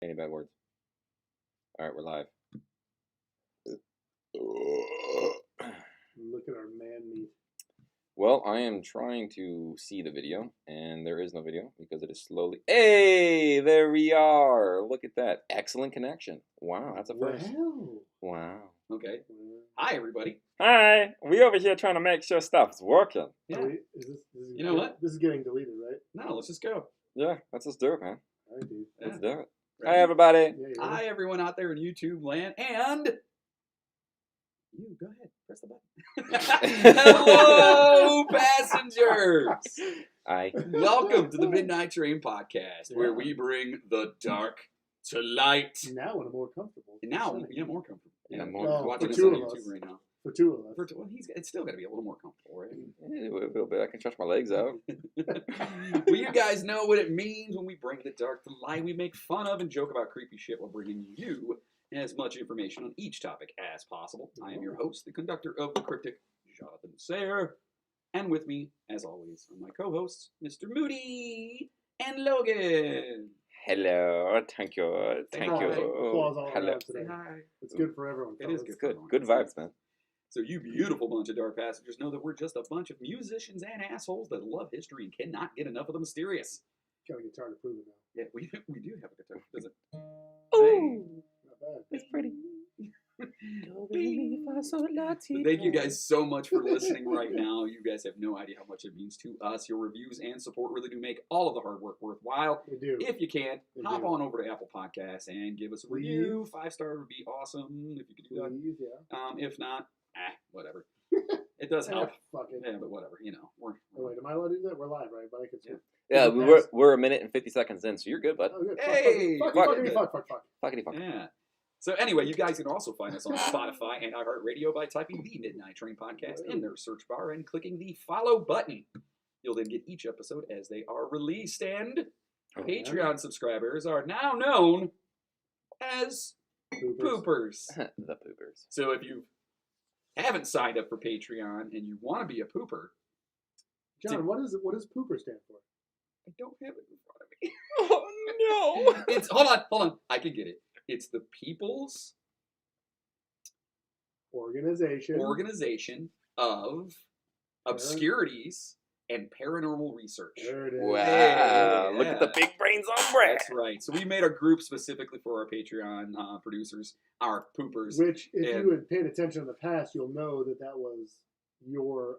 Any bad words? All right, we're live. Look at our man meat. Well, I am trying to see the video, and there is no video because it is slowly. Hey, there we are. Look at that. Excellent connection. Wow, that's a first. Wow. Okay. Hi, everybody. Hi. We over here trying to make sure stuff's working. Yeah. You know what? This is getting deleted, right? No, let's just go. Yeah, let's just do it, man. All right, dude. Let's Yeah. do it. Ready? Hi, everybody. Yeah, you ready? Hi, everyone out there in YouTube land. And you, go ahead. Press the button. Hello, passengers. Hi. Welcome to the Midnight Train Podcast, where we bring the dark to light. Now when I'm more comfortable. And now, Sunny. yeah, more comfortable. Yeah, Yeah, more. Well, watching for this two on of YouTube us. right now. For two of us. Well, it's still got to be a little more comfortable, right? Yeah, a little bit. I can stretch my legs out. Well, you guys know what it means when we bring the dark to light. We make fun of and joke about creepy shit while bringing you as much information on each topic as possible. I am your host, the conductor of the cryptic, Jonathan Sayer. And with me, as always, are my co-hosts, Mr. Moody and Logan. Hello. Thank you. Thank hi. you. Applause all Hello. around Say today. hi. It's good for everyone. It is fellas. good. Good. Good vibes, man. So you beautiful bunch of dark passengers know that we're just a bunch of musicians and assholes that love history and cannot get enough of the mysterious. Got a guitar to prove it now. Yeah, we do have a guitar. Does it? Ooh. Not bad. It's pretty. Thank you guys so much for listening right now. You guys have no idea how much it means to us. Your reviews and support really do make all of the hard work worthwhile. We do. If you can, We hop do. on over to Apple Podcasts and give us a review. 5-star would be awesome if you could do that. Please, yeah. If not, whatever. It does help. Fuck it. Yeah, but whatever. You know, Oh, wait, am I allowed to do that? We're live, right? But I can Yeah. Yeah, we're a minute and 50 seconds in, so you're good, bud. Oh, good. Hey! Fuck. Fuckity fuck. Yeah. So anyway, you guys can also find us on Spotify and iHeartRadio by typing the Midnight Train Podcast in their search bar and clicking the follow button. You'll then get each episode as they are released, and Patreon subscribers are now known as poopers. The poopers. So if you haven't signed up for Patreon and you want to be a pooper, John, what does pooper stand for? I don't have it in front of me. Oh, no. It's hold on. I can get it. It's the People's Organization of Obscurities and Paranormal Research. There it is. Wow. Yeah. Look at the big brains on Brad. That's right. So we made a group specifically for our Patreon producers, our poopers. Which, if And- you had paid attention in the past, you'll know that was your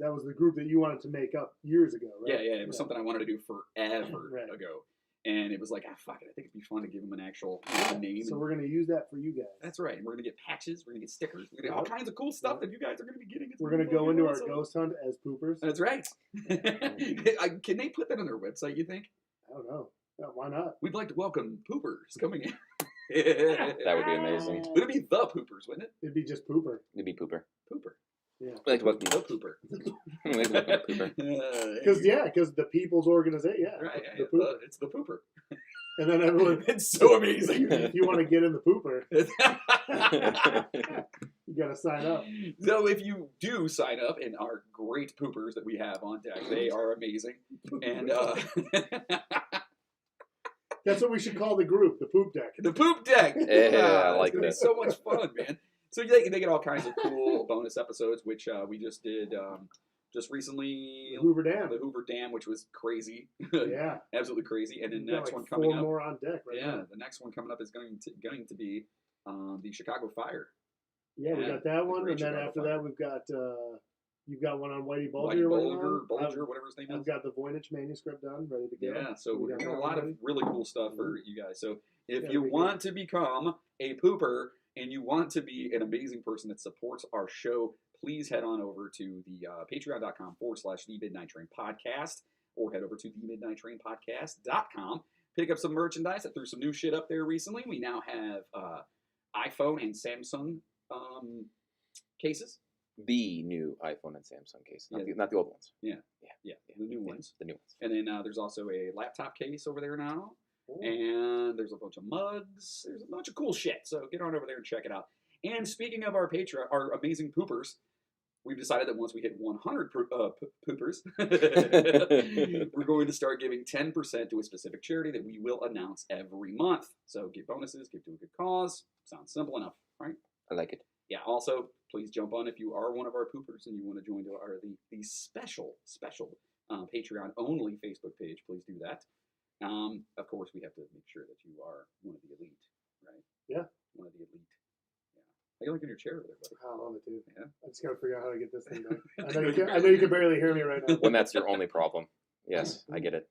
that was the group that you wanted to make up years ago, right? Yeah. It was something I wanted to do forever Right. ago. And it was like, fuck it. I think it'd be fun to give them an actual name. So we're going to use that for you guys. That's right. And we're going to get patches. We're going to get stickers. We're going to get all kinds of cool stuff that you guys are going to be getting. It's We're going to go fucking into our awesome. ghost hunt as poopers. That's right. Can they put that on their website, you think? I don't know. Yeah, why not? We'd like to welcome poopers coming in. That would be amazing. Would it be the poopers, wouldn't it? It'd be just pooper. It'd be pooper. Pooper. Yeah. We like to welcome The pooper. we like to welcome the pooper. Because the people's organization, yeah. Right, The pooper. it's the pooper. And then everyone, It's so amazing. if you want to get in the pooper, you got to sign up. So if you do sign up and are great poopers that we have on deck, they are amazing. And That's what we should call the group, the poop deck. the poop deck. Yeah, I like it's gonna that. be so much fun, man. So they get all kinds of cool bonus episodes, which we just did just recently. The Hoover Dam. The Hoover Dam, which was crazy. Yeah. Absolutely crazy. And then We've the got next like one coming 4 up. more on deck right Yeah, now. the next one coming up is going to be the Chicago Fire. Yeah, we Yeah, got that the one. Great And then Chicago after Fire. that, we've got, you've got one on Whitey Whitey Bulger. Bulger, whatever his name is. I've got the Voynich manuscript done, ready to go. Yeah, so We we're got doing a that lot of ready. really cool stuff for you guys. So if Yeah, you we do. want to become a pooper and you want to be an amazing person that supports our show, please head on over to the patreon.com/The Midnight Train Podcast or head over to themidnighttrainpodcast.com. Pick up some merchandise. I threw some new shit up there recently. We now have iPhone and Samsung cases. The new iPhone and Samsung case, not, Yeah. not the old ones. Yeah, the new ones. The new ones. And then there's also a laptop case over there now. Oh. And there's a bunch of mugs. There's a bunch of cool shit. So get on over there and check it out. And speaking of our Patreon, our amazing poopers, we've decided that once we hit 100 poopers, we're going to start giving 10% to a specific charity that we will announce every month. So give bonuses, give to a good cause. Sounds simple enough, right? I like it. Yeah. Also, please jump on if you are one of our poopers and you want to join the special Patreon only Facebook page. Please do that. Of course, we have to make sure that you are one of the elite, right? Yeah. One of the elite. Yeah. How you liking your chair over there, buddy? I love it, dude. Yeah. I just gotta figure out how to get this thing back. I know you can barely hear me right now. When that's your only problem. Yes, I get it.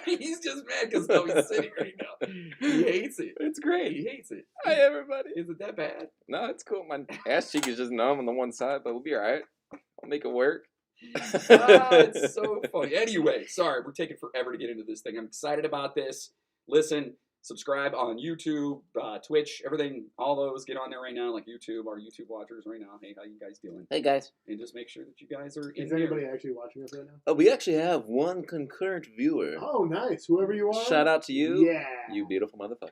He's just mad because how he's sitting right now. He hates it. It's great. He hates it. Hi, everybody. Is it that bad? No, it's cool. My ass cheek is just numb on the one side, but we'll be all right. I'll make it work. It's so funny. Anyway, sorry, we're taking forever to get into this thing. I'm excited about this. Listen, subscribe on YouTube, Twitch, everything, all those. Get on there right now, like YouTube, our YouTube watchers right now. Hey, how you guys doing? Hey, guys. And just make sure that you guys are in Is there. anybody actually watching us right now? Oh, we actually have one concurrent viewer. Oh, nice. Whoever you are. Shout out to you. Yeah. You beautiful motherfucker.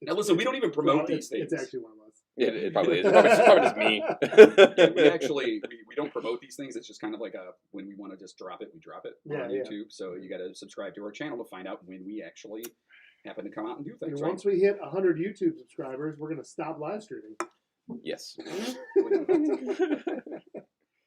Now, listen, we don't even promote these It's things. actually one of us. Yeah, it probably is. It's probably just me. Yeah, we actually we don't promote these things. It's just kind of like when we want to just drop it, we drop it on Yeah. YouTube. So you got to subscribe to our channel to find out when we actually happen to come out and do And things. Right? once we hit 100 YouTube subscribers, we're gonna stop live streaming. Yes.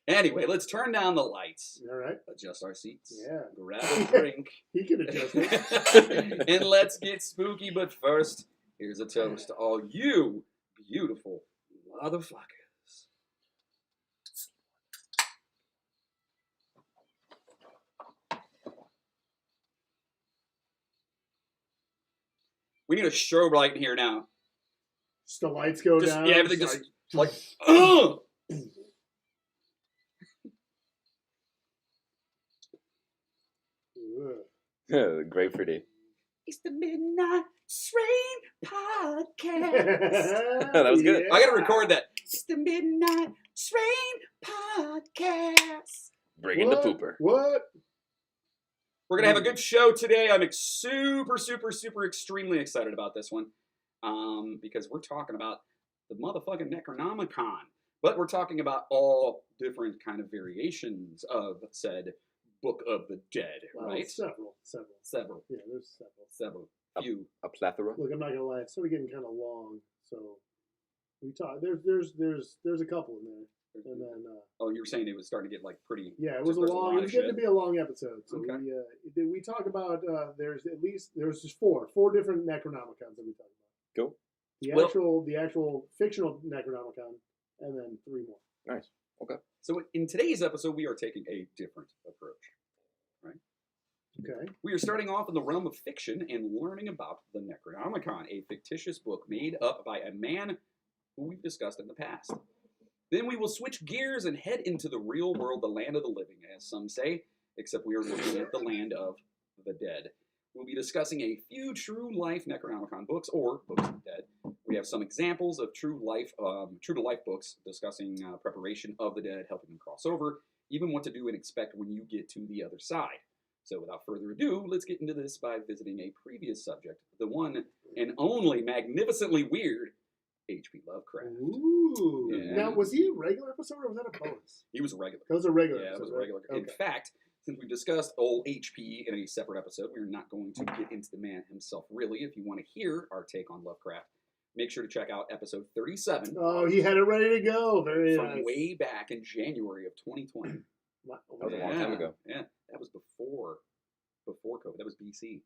Anyway, let's turn down the lights, All right. adjust our seats, Yeah. grab a drink, He can adjust it. and let's get spooky. But first, here's a toast to all you beautiful motherfuckers. We need a strobe light in here now. Just the lights go Just, down. yeah, everything just like, Ugh. Great for day. It's the Midnight Train Podcast. That was good. I gotta record that. It's the Midnight Train Podcast. Bring in the pooper. What? We're gonna have a good show today. I'm super, extremely excited about this one, because we're talking about the motherfucking Necronomicon, but we're talking about all different kind of variations of said Book of the Dead, Well, right? Several. Yeah, there's several. Few. A plethora. Look, I'm not gonna lie. It's started getting kind of long, so we talk. There's a couple in there, and then Oh, you were saying it was starting to get like pretty. yeah, it was there's It was getting to be a long episode. So Okay. we talk about there's just four different Necronomicons that we talk about. Go. The actual fictional Necronomicon, and then three more. Nice. Okay. So in today's episode, we are taking a different approach. Okay. We are starting off in the realm of fiction and learning about the Necronomicon, a fictitious book made up by a man who we've discussed in the past. Then we will switch gears and head into the real world, the land of the living, as some say, except we are looking at the land of the dead. We'll be discussing a few true life Necronomicon books, or books of the dead. We have some examples of true to life books discussing preparation of the dead, helping them cross over, even what to do and expect when you get to the other side. So without further ado, let's get into this by visiting a previous subject, the one and only magnificently weird H.P. Lovecraft. Ooh. Yeah. Now, was he a regular episode or was that a bonus? He was a regular. That was a regular. Yeah, it episode, was a right? regular. In Okay. fact, since we discussed old HP in a separate episode, we're not going to get into the man himself, really. If you want to hear our take on Lovecraft, make sure to check out episode 37 Oh, he had it ready to go. Very from nice. way back in January of 2020. Wow. That was a long time ago. Yeah, that was before COVID. That was BC.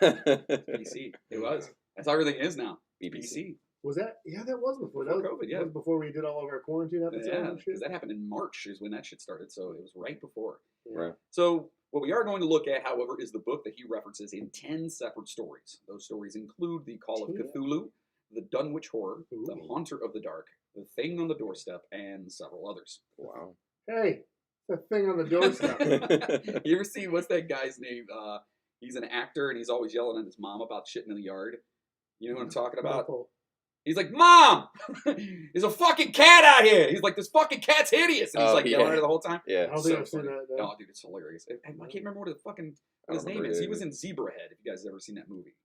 BC. It was. That's how everything is now. BBC. Was that? Yeah, that was before. Before that was, COVID, yeah. That was before we did all of our quarantine episodes Yeah, and shit. because that happened in March is when that shit started, so it was right before. Yeah. Right. So what we are going to look at, however, is the book that he references in 10 separate stories. Those stories include the Call of 10? Cthulhu, the Dunwich Horror, the Ooh. Haunter of the Dark, the Thing on the Doorstep, and several others. Wow. Hey, the thing on the doorstep. You ever see, what's that guy's name? He's an actor, and he's always yelling at his mom about shitting in the yard. You know what I'm talking about? Awful. He's like, Mom! There's a fucking cat out here! He's like, this fucking cat's hideous! And he's Oh, like yelling yeah. at her the whole time. I Yeah. don't think So I've seen funny. that. Oh, dude, it's hilarious. I can't remember what what his I name remember is. it. He was in Zebrahead, if you guys have ever seen that movie.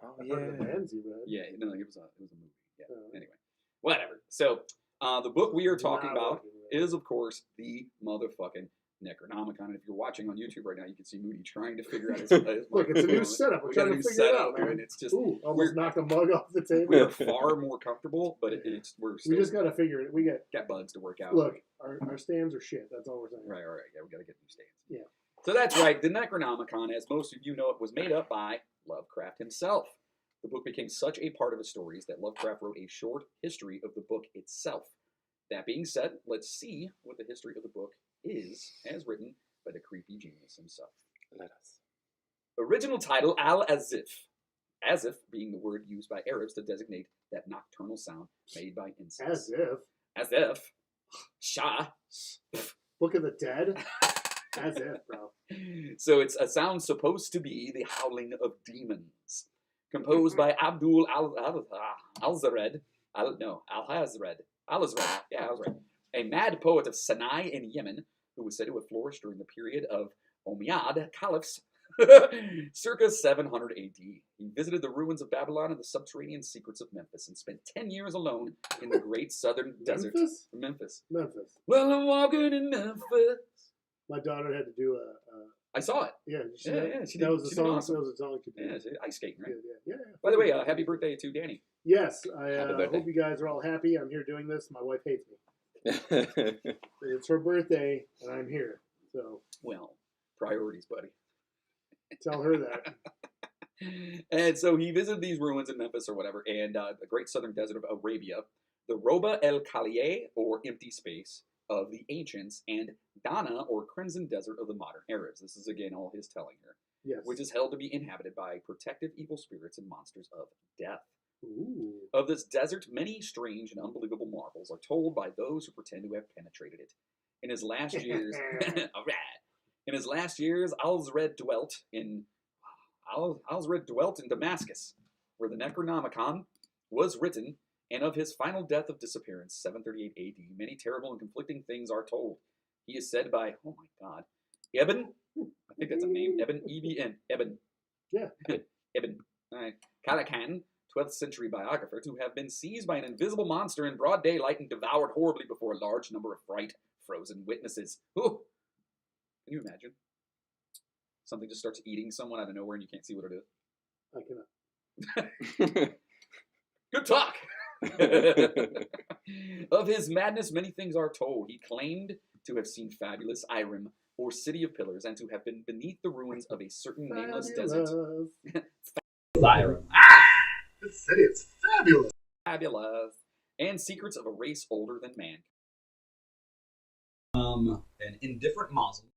Oh, I've heard of yeah. Manzi, right? Yeah, no, it was a movie. Yeah. Oh. Anyway, whatever. So The book we are talking Not about working right. is, of course, the motherfucking Necronomicon. And if you're watching on YouTube right now, you can see Moody trying to figure out his Look, it's a new microphone. setup. We're We got trying a to new figure it out, setup, man. and it's just Ooh, almost we're- knocked a mug off the table. we are far more comfortable, but we're We still just got to figure it. We got bugs to work out. look. Our stands are shit. That's all we're saying. Right, yeah, we got to get new stands. Yeah. So that's right. The Necronomicon, as most of you know, it was made up by Lovecraft himself. The book became such a part of his stories that Lovecraft wrote a short history of the book itself. That being said, let's see what the history of the book is, as written by the creepy genius himself. Let us. Original title, Al-Azif. Azif being the word used by Arabs to designate that nocturnal sound made by insects. As if Azif. Shah. Book of the Dead. As if, bro. So it's a sound supposed to be the howling of demons. Composed by Abdul Al-Hazred. Yeah, I was right. A mad poet of Sinai in Yemen, who was said to have flourished during the period of Umayyad caliphs, circa 700 AD. He visited the ruins of Babylon and the subterranean secrets of Memphis and spent 10 years alone in the great southern desert. Memphis. Well, I'm walking in Memphis. My daughter had to do a. I saw it. Yeah, She that did was a song. awesome. That was a song she did. Yeah, it's ice skating, right? Yeah. By the way, happy birthday to Danny. Yes, I Happy birthday. hope you guys are all happy. I'm here doing this. My wife hates me. It's her birthday, and I'm here. So Well, priorities, buddy. tell her that. And so he visited these ruins in Memphis or whatever, and the great southern desert of Arabia, the Roba el Khalieh, or empty space, of the ancients, and Dana, or crimson desert, of the modern Arabs. This is again all his telling here. Yes. Which is held to be inhabited by protective evil spirits and monsters of death. Ooh. Of this desert, many strange and unbelievable marvels are told by those who pretend to have penetrated it. In his last years, Alzred dwelt in Damascus, where the Necronomicon was written, and of his final death of disappearance, 738 AD, many terrible and conflicting things are told. He is said by, oh my God, Ibn, I think that's a name, Ibn, E-B-N, Ibn. Yeah. Ibn Kalakan, 12th century biographer, to have been seized by an invisible monster in broad daylight and devoured horribly before a large number of fright frozen witnesses. Ooh. Can you imagine? Something just starts eating someone out of nowhere and you can't see what it is. I cannot. Good talk! Of his madness, many things are told. He claimed to have seen fabulous Irem, or city of pillars, and to have been beneath the ruins of a certain nameless desert. Irem. This city is fabulous. Fabulous. And secrets of a race older than man. An indifferent Muslim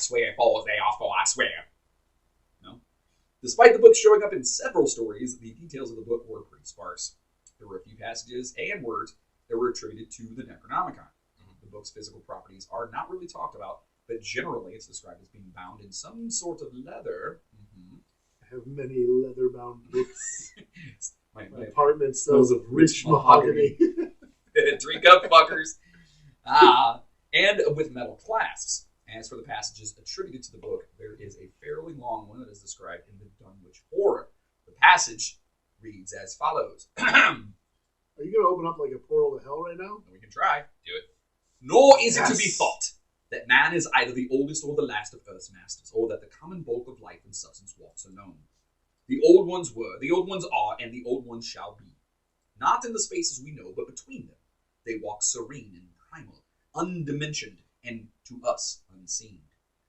swear, falls they awful, I swear. No. Despite the book showing up in several stories, the details of the book were pretty sparse. There were a few passages and words that were attributed to the Necronomicon. The book's physical properties are not really talked about, but generally it's described as being bound in some sort of leather. I have many leather-bound books. My My apartment smells of rich mahogany. 3-cup fuckers. And with metal clasps. As for the passages attributed to the book, there is a fairly long one that is described in the Dunwich Horror. The passage reads as follows. Are you going to open up like a portal to hell right now? We can try. Do it. Nor is it to be thought that man is either the oldest or the last of Earth's masters, or that the common bulk of life and substance walks alone. The old ones were, the old ones are, and the old ones shall be. Not in the spaces we know, but between them. They walk serene and primal, undimensioned, and to us unseen.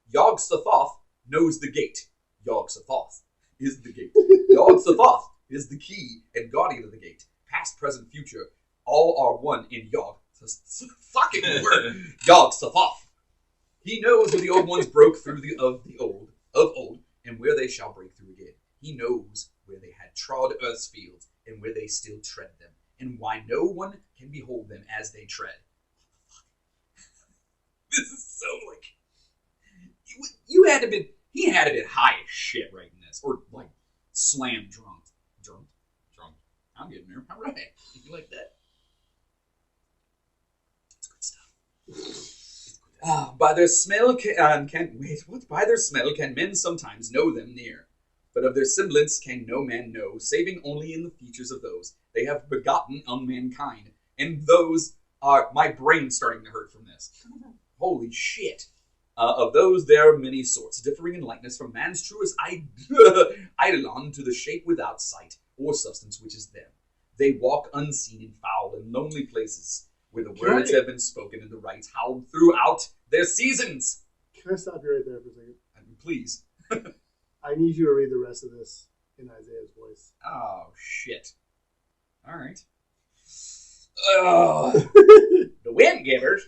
Yog-Sothoth knows the gate. Yog-Sothoth is the gate. Yog-Sothoth is the key and guardian of the gate. Past, present, future, all are one in Yog. Fucking word. Yog-Sothoth. He knows where the old ones broke through of old, and where they shall break through again. He knows where they had trod earth's fields, and where they still tread them, and why no one can behold them as they tread. This is so like he had to be high as shit writing this, or like slam drunk. I'm getting there. All right, you like that? It's good stuff. By their smell By their smell can men sometimes know them near, but of their semblance can no man know, saving only in the features of those they have begotten on mankind, and those are my brain starting to hurt from this. Holy shit. Of those there are many sorts, differing in likeness from man's truest eidolon to the shape without sight or substance which is them. They walk unseen in foul and lonely places, where the words have been spoken and the rites howled throughout their seasons. Can I stop you right there for a second? Please. I need you to read the rest of this in Isaiah's voice. Oh, shit. All right. The wind givers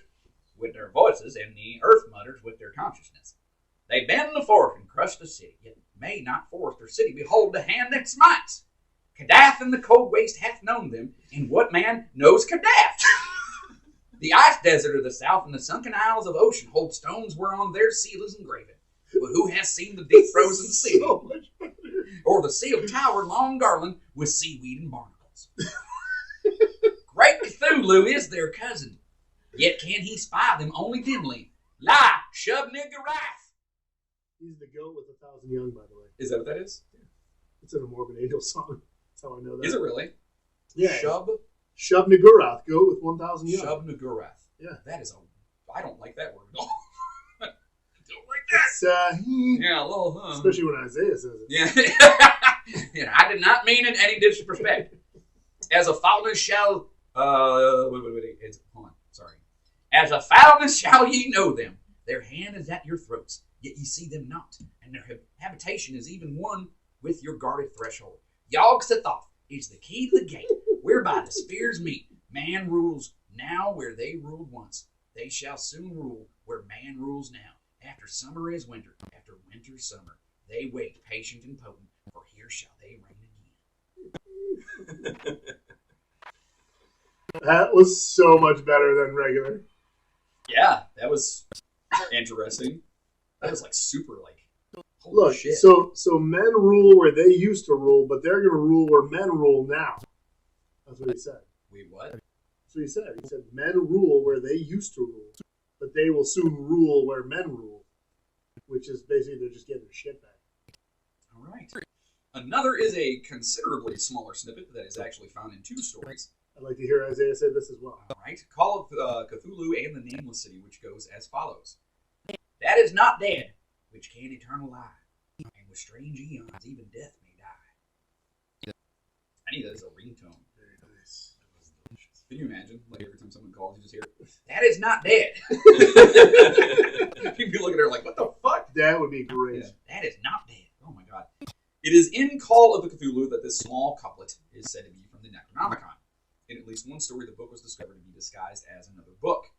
with their voices, and the earth mutters with their consciousness. They bend the forth and crush the city, yet may not force their city behold the hand that smites. Kadath in the cold waste hath known them, and what man knows Kadath? The ice desert of the south and the sunken isles of ocean hold stones whereon their seal is engraven. But who has seen the deep frozen sea? So much better. Or the sealed tower long garland with seaweed and barnacles? Great Cthulhu is their cousin, yet can he spy them only dimly. Lie, Shub-Niggurath. He's the goat with 1,000 young, by the way. Is that what that is? Yeah. It's in a Morbid Angel song. That's how I know that. Is it really? Yeah. Shub-Niggurath. Goat with 1,000 young. Shub-Niggurath. Yeah. That is I don't like that word at all. I don't like that. It's, Yeah, a little, especially when Isaiah says it. Yeah. I did not mean in any disrespect. As a foulness shall... wait. Hold on. Sorry. As a foulness shall ye know them. Their hand is at your throats, yet ye see them not, and their habitation is even one with your guarded threshold. Yog-Sothoth is the key to the gate, whereby the spheres meet. Man rules now where they ruled once. They shall soon rule where man rules now. After summer is winter, after winter summer. They wait, patient and potent, for here shall they reign again. That was so much better than regular. Yeah, that was interesting. That was like super like, holy Look, shit. so men rule where they used to rule, but they're going to rule where men rule now. That's what he said. Wait, what? That's what he said. He said men rule where they used to rule, but they will soon rule where men rule, which is basically they're just getting their shit back. All right. Another is a considerably smaller snippet that is actually found in 2 stories. I'd like to hear Isaiah say this as well. All right. Call of Cthulhu and the Nameless City, which goes as follows. That is not dead, which can eternal lie, and with strange eons even death may die. I need that as a ringtone. Very nice. That was delicious. Can you imagine, like every time someone calls, you just hear, that is not dead. You'd be looking at her like, what the fuck? That would be great. Yeah, that is not dead. Oh my god. It is in Call of the Cthulhu that this small couplet is said to be from the Necronomicon. In at least one story, the book was discovered to be disguised as another book.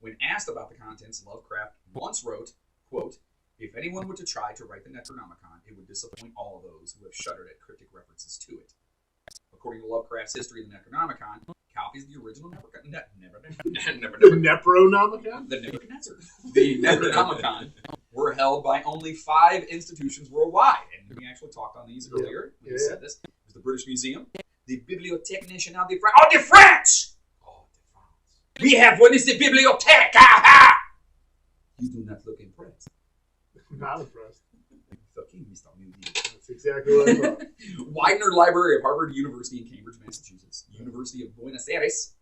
When asked about the contents, Lovecraft once wrote, quote, If anyone were to try to write the Necronomicon, it would disappoint all of those who have shuddered at cryptic references to it. According to Lovecraft's history of the Necronomicon, copies of the original The Necronomicon? The Nebuchadnezzar. The Necronomicon were held by only 5 institutions worldwide. And we actually talked on these earlier. We said this. There's the British Museum, the Bibliothèque Nationale de France. Oh, de France! Oh, de France. We have one is the Bibliothèque. Aha! You do not look impressed. Not impressed. Fucking Mr. Moody. That's exactly what I thought. Widener Library of Harvard University in Cambridge, Massachusetts. University of Buenos Aires.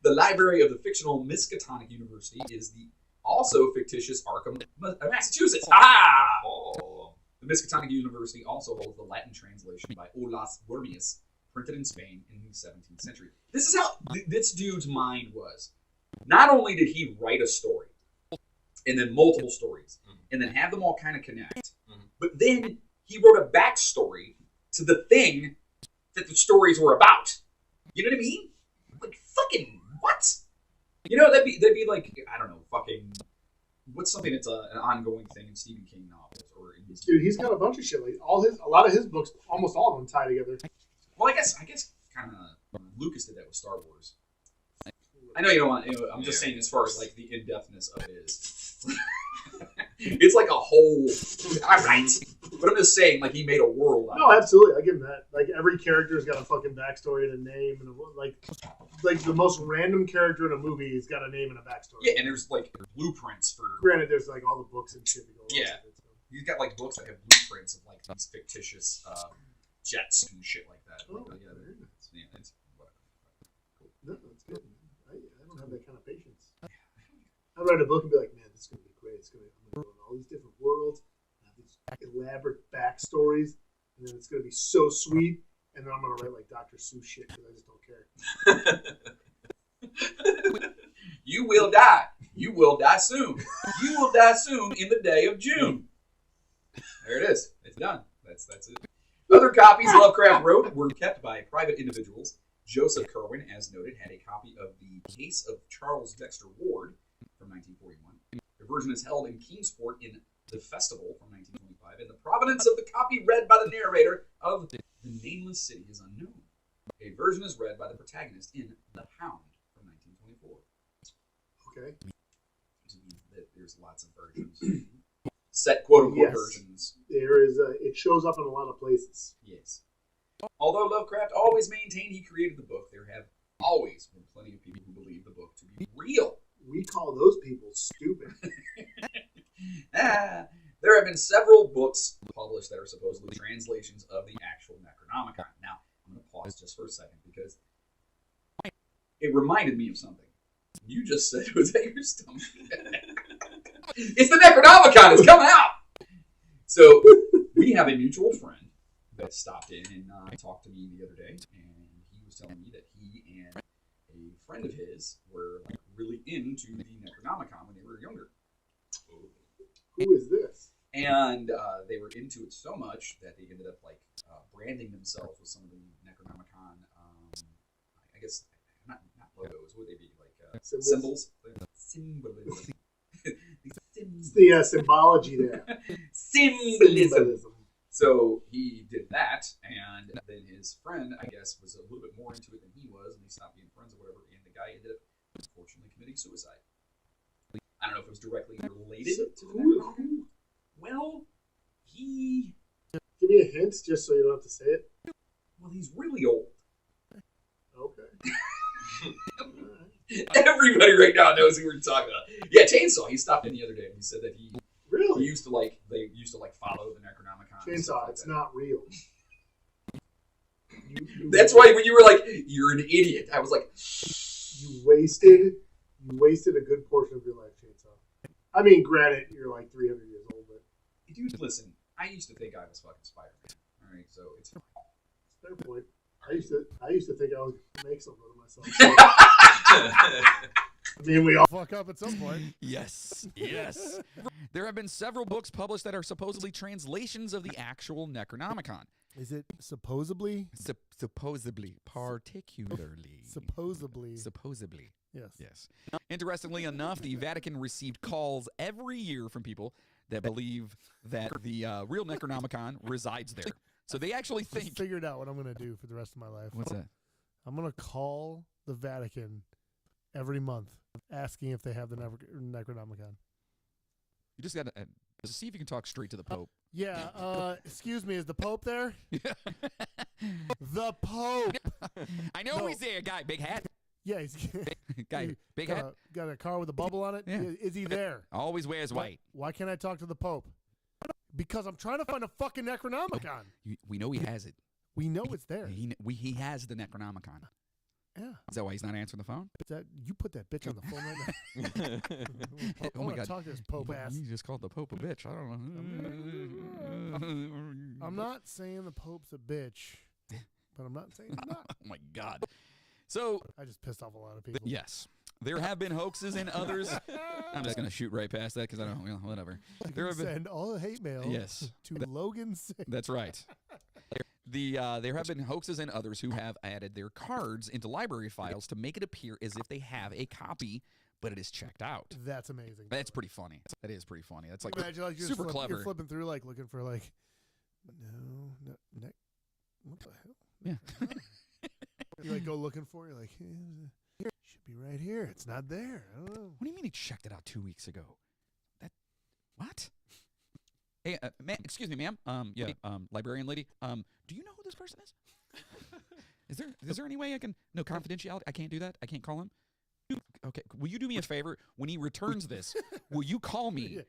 The library of the fictional Miskatonic University is the also fictitious Arkham, Massachusetts. Oh. The Miskatonic University also holds the Latin translation by Olaus Wormius, printed in Spain in the 17th century. This is how this dude's mind was. Not only did he write a story, and then multiple stories, and then have them all kind of connect, but then he wrote a backstory to the thing that the stories were about. You know what I mean? Like, fucking, what? You know, that'd be like, I don't know, fucking, what's something that's an ongoing thing in Stephen King novels? Or in his Dude, he's got a bunch of shit. Like, a lot of his books, almost all of them tie together. Well, I guess kind of Lucas did that with Star Wars. I know you don't want. I'm just saying, as far as like the in-depthness of it is, it's like a whole. All right, but I'm just saying, like he made a world. No, absolutely, I give him that. Like every character's got a fucking backstory and a name, and like the most random character in a movie has got a name and a backstory. Yeah, and there's like blueprints for. Granted, there's like all the books and shit that go. Yeah, he's got like books that have blueprints of like these fictitious jets and shit like that. Oh, like, yeah, very nice. Yeah, it's whatever. Cool. No, that's good. I don't have that kind of patience. I write a book and be like, man, this is gonna be great. I'm gonna go in all these different worlds, have these elaborate backstories, and then it's gonna be so sweet. And then I'm gonna write like Dr. Seuss shit because I just don't care. You will die. You will die soon. You will die soon in the day of June. There it is. It's done. That's it. Other copies Lovecraft wrote were kept by private individuals. Joseph Kerwin, as noted, had a copy of The Case of Charles Dexter Ward from 1941. The version is held in Kingsport in The Festival from 1925, and the provenance of the copy read by the narrator of The Nameless City is unknown. A version is read by the protagonist in The Hound from 1924. Okay. There's lots of versions. Set quote-unquote versions. There is. It shows up in a lot of places. Yes. Although Lovecraft always maintained he created the book, there have always been plenty of people who believe the book to be real. We call those people stupid. There have been several books published that are supposedly translations of the actual Necronomicon. Now, I'm going to pause just for a second because it reminded me of something. You just said it was at your stomach. It's the Necronomicon. It's coming out. So we have a mutual friend that stopped in and talked to me the other day, and he was telling me that he and a friend of his were like really into the Necronomicon when they were younger. Who is this? And they were into it so much that they ended up like branding themselves with some of the Necronomicon. I guess not logos. What would they be like? Symbols. Symbolism. It's the symbology there. Symbolism. So he did that, and then his friend, I guess, was a little bit more into it than he was, and they stopped being friends or whatever, and the guy ended up, unfortunately, committing suicide. I don't know if it was directly related to the Necronomicon. Well, he... Give me a hint, just so you don't have to say it. Well, he's really old. Okay. Everybody right now knows who we're talking about. Yeah, Chainsaw. He stopped in the other day and he said that he used to like follow the Necronomicon. Chainsaw, it's not real. That's why when you were like, you're an idiot, I was like, you wasted a good portion of your life, Chainsaw. I mean, granted, you're like 300 years old, but dude, listen, I used to think I was fucking Spider-Man. All right, so it's fair point. I used to think I was gonna make something of myself. I mean, we all fuck up at some point. Yes. There have been several books published that are supposedly translations of the actual Necronomicon. Is it supposedly? Supposedly. Particularly. Supposedly. Yes. Yes. Interestingly enough, the Vatican received calls every year from people that believe that the real Necronomicon resides there. So they actually Just think. figured out what I'm going to do for the rest of my life. What's that? I'm going to call the Vatican every month asking if they have the Necronomicon. You just got to see if you can talk straight to the Pope. Yeah, excuse me, is the Pope there? The Pope. I know No. he's there, guy. Big hat. Yeah, he's Guy, big got hat. got a car with a bubble on it. Yeah. Is he there? Always wears white. Why can't I talk to the Pope? Because I'm trying to find a fucking Necronomicon. We know he has it. We know it's there. He has the Necronomicon. Yeah. Is that why he's not answering the phone? You put that bitch on the phone right now. Oh my God. Talk to this Pope ass. You just called the Pope a bitch. I don't know. I'm not saying the Pope's a bitch, but I'm not saying he's not. Oh my God. So I just pissed off a lot of people. yes, there have been hoaxes and others. I'm just gonna shoot right past that because I don't. Whatever. There have been. Send all the hate mail Yes. to Logan Singh. That's right. There have been hoaxes and others who have added their cards into library files to make it appear as if they have a copy, but it is checked out. That's amazing. That's pretty funny. That is pretty funny. That's like Imagine like you're super clever. You're flipping through like looking for like what the hell? Yeah. You like go looking for it, you're like it should be right here. It's not there. I don't know. What do you mean he checked it out 2 weeks ago? What? Hey, excuse me, ma'am. Librarian lady. Do you know who this person is? Is there any way I can? No confidentiality. I can't do that. I can't call him. Okay. Will you do me a favor? When he returns this, will you call me? Yeah,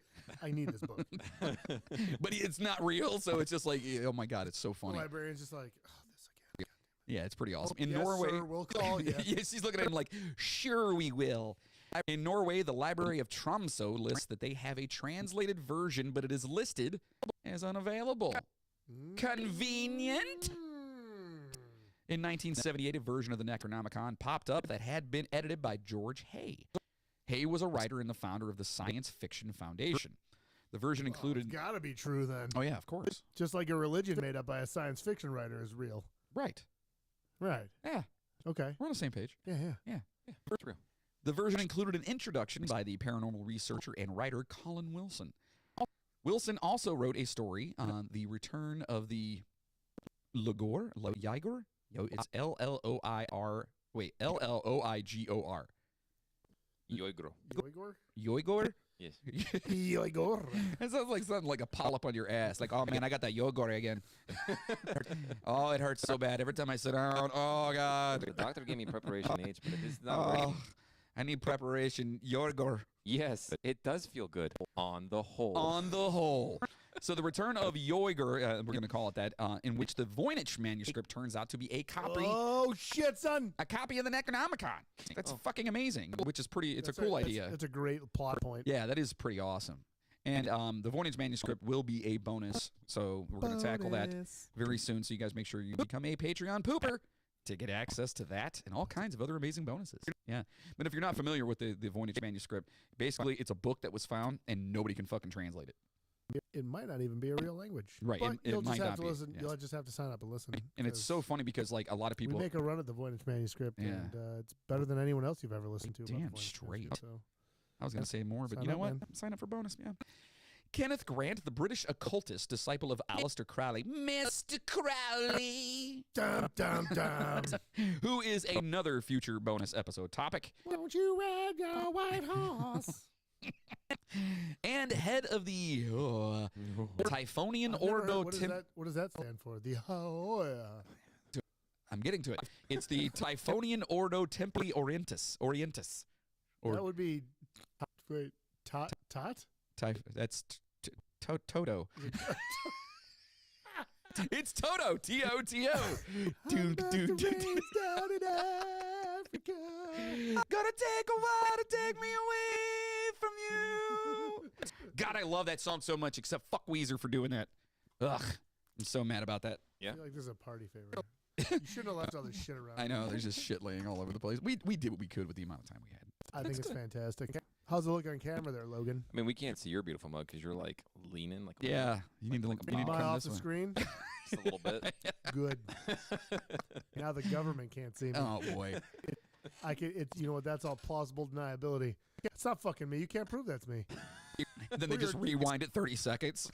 I need this book. But it's not real, so it's just like, oh my God, it's so The funny. librarian's just like, oh, this again. Yeah, it's pretty awesome. In Yes, Norway, sir, we'll call you. yeah, she's looking at him like, sure we will. In Norway, the Library of Tromsø lists that they have a translated version, but it is listed as unavailable. Convenient. In 1978, a version of the Necronomicon popped up that had been edited by George Hay. Hay was a writer and the founder of the Science Fiction Foundation. The version included... It's gotta be true then. Oh, yeah, of course. Just like a religion made up by a science fiction writer is real. Right. Right. Yeah, Okay. we're on the same page. Yeah. Yeah, true. The version included an introduction by the paranormal researcher and writer Colin Wilson. Wilson also wrote a story on the return of the Lloigor. It's L-L-O-I-G-O-R. Yoigro. Yoigor? Yoigor? Yes. Yoigor. That sounds like something like a polyp on your ass. Like, oh man, I got that Yoigor again. Oh, it hurts so bad every time I sit down. Oh God. The doctor gave me preparation H, but it is not working. Oh, I need preparation. Yoigor. Yes, it does feel good on the whole. On the whole. So the return of Yoigor, we're going to call it that, in which the Voynich manuscript turns out to be a copy. Oh shit, son. A copy of the Necronomicon. That's fucking amazing, which is pretty, it's a cool idea. That's a great plot point. Yeah, that is pretty awesome. And the Voynich manuscript will be a bonus, so we're going to tackle that Bonus. very soon. So you guys make sure you become a Patreon pooper to get access to that and all kinds of other amazing bonuses. Yeah. But if you're not familiar with the Voynich manuscript, basically it's a book that was found and nobody can fucking translate it. It might not even be a real language. Right, But it you'll might just have not to be, listen. yes. You'll just have to sign up and listen. And it's so funny because like a lot of people We make a run at the Voynich manuscript, Yeah. and it's better than anyone else you've ever listened to. about Damn the Voynich straight. manuscript, So. I was going to say more, but Sign you know up, what? man. Sign up for bonus, yeah. Kenneth Grant, the British occultist, disciple of Aleister Crowley. Mr. Crowley! Dum, dum, dum. Who is another future bonus episode topic. Won't you ride your white horse? And head of the Typhonian I've never Ordo heard- what does that stand for? The I'm getting to it. It's the Typhonian Ordo Templi Orientis. Or that would be wait, tot. that's Toto. It's Toto. T-O-T-O. Doom, doom, doom, doom. Down in Africa. Gonna take a while to take me away from you. God, I love that song so much, except fuck Weezer for doing that. Ugh. I'm so mad about that. I feel like this is a party favorite. You shouldn't have left all this shit around. I know, there's just shit laying all over the place. We did what we could with the amount of time we had. I think it's fantastic. How's it look on camera there, Logan? I mean, we can't see your beautiful mug because you're like leaning like a Yeah, you need to Am come I off this the way. screen? just a little bit. Good. Now the government can't see me. Oh boy. I can. It's you know what? That's all plausible deniability. It's not fucking me. You can't prove that's me. Then they just rewind it 30 seconds.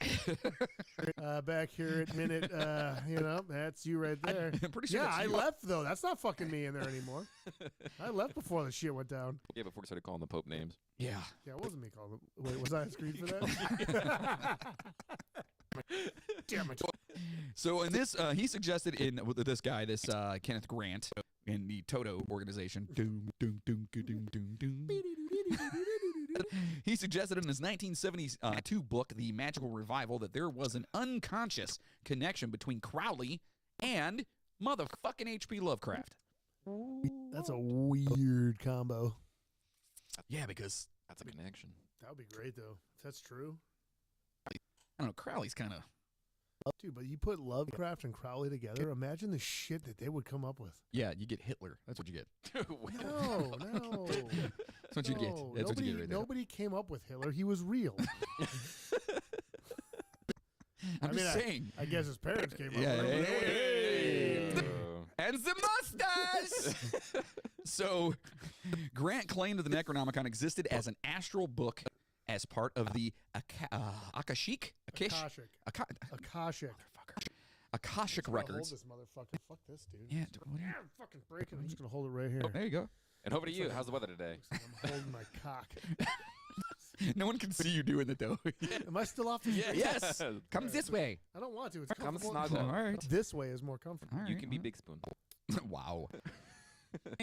Back here at minute, that's you right there. I'm pretty sure Yeah, that's I you. left though. That's not fucking me in there anymore. I left before the shit went down. Yeah, before we started calling the Pope names. Yeah. Yeah, it wasn't me calling him. Wait, was I on screen for that? Damn it. So in this, he suggested with this guy, this Kenneth Grant in the Toto organization. Doom, doom, doom, doom, doom, doom. He suggested in his 1972 book, The Magical Revival, that there was an unconscious connection between Crowley and motherfucking H.P. Lovecraft. That's a weird combo. Yeah, because That's a connection. That would be great though. If that's true. I don't know, Crowley's kind of Dude, but you put Lovecraft and Crowley together, imagine the shit that they would come up with. yeah. You get Hitler. That's what you get. No. That's what you get. That's what you get right there. Nobody came up with Hitler. He was real. I'm just saying. I guess his parents came up Yeah, with hey. it. And the mustache. So, Grant claimed that the Necronomicon existed as an astral book as part of the Akashic Akashic. Akashic Hold records. this motherfucker. Fuck this, dude. Yeah, what are you- I'm fucking breaking. I'm just gonna hold it right here. there you go. And over to you. How's the weather today? I'm holding my cock. No one can see you doing it though. Am I still off the Yes, come this way. I don't want to. It's Come comfortable. snuggle. All right. This way is more comfortable. All You right, can be all Big Spoon. right. Wow.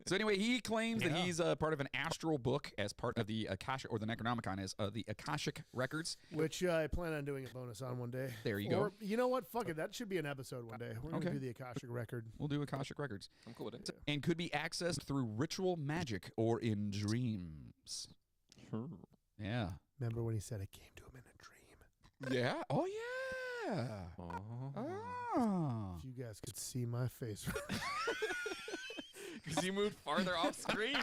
So anyway, he claims that he's part of an astral book as part of the Akashic or the Necronomicon as the Akashic records. Which I plan on doing a bonus on one day. There you Or, go. you know what? Fuck it. That should be an episode one day. We're going to Okay. do the Akashic record. We'll do Akashic records. I'm cool with it. And could be accessed through ritual magic or in dreams. Sure. Yeah. Remember when he said it came to him in a dream? Yeah. Oh yeah. Oh. Oh. If you guys could see my face. Because you moved farther off screen.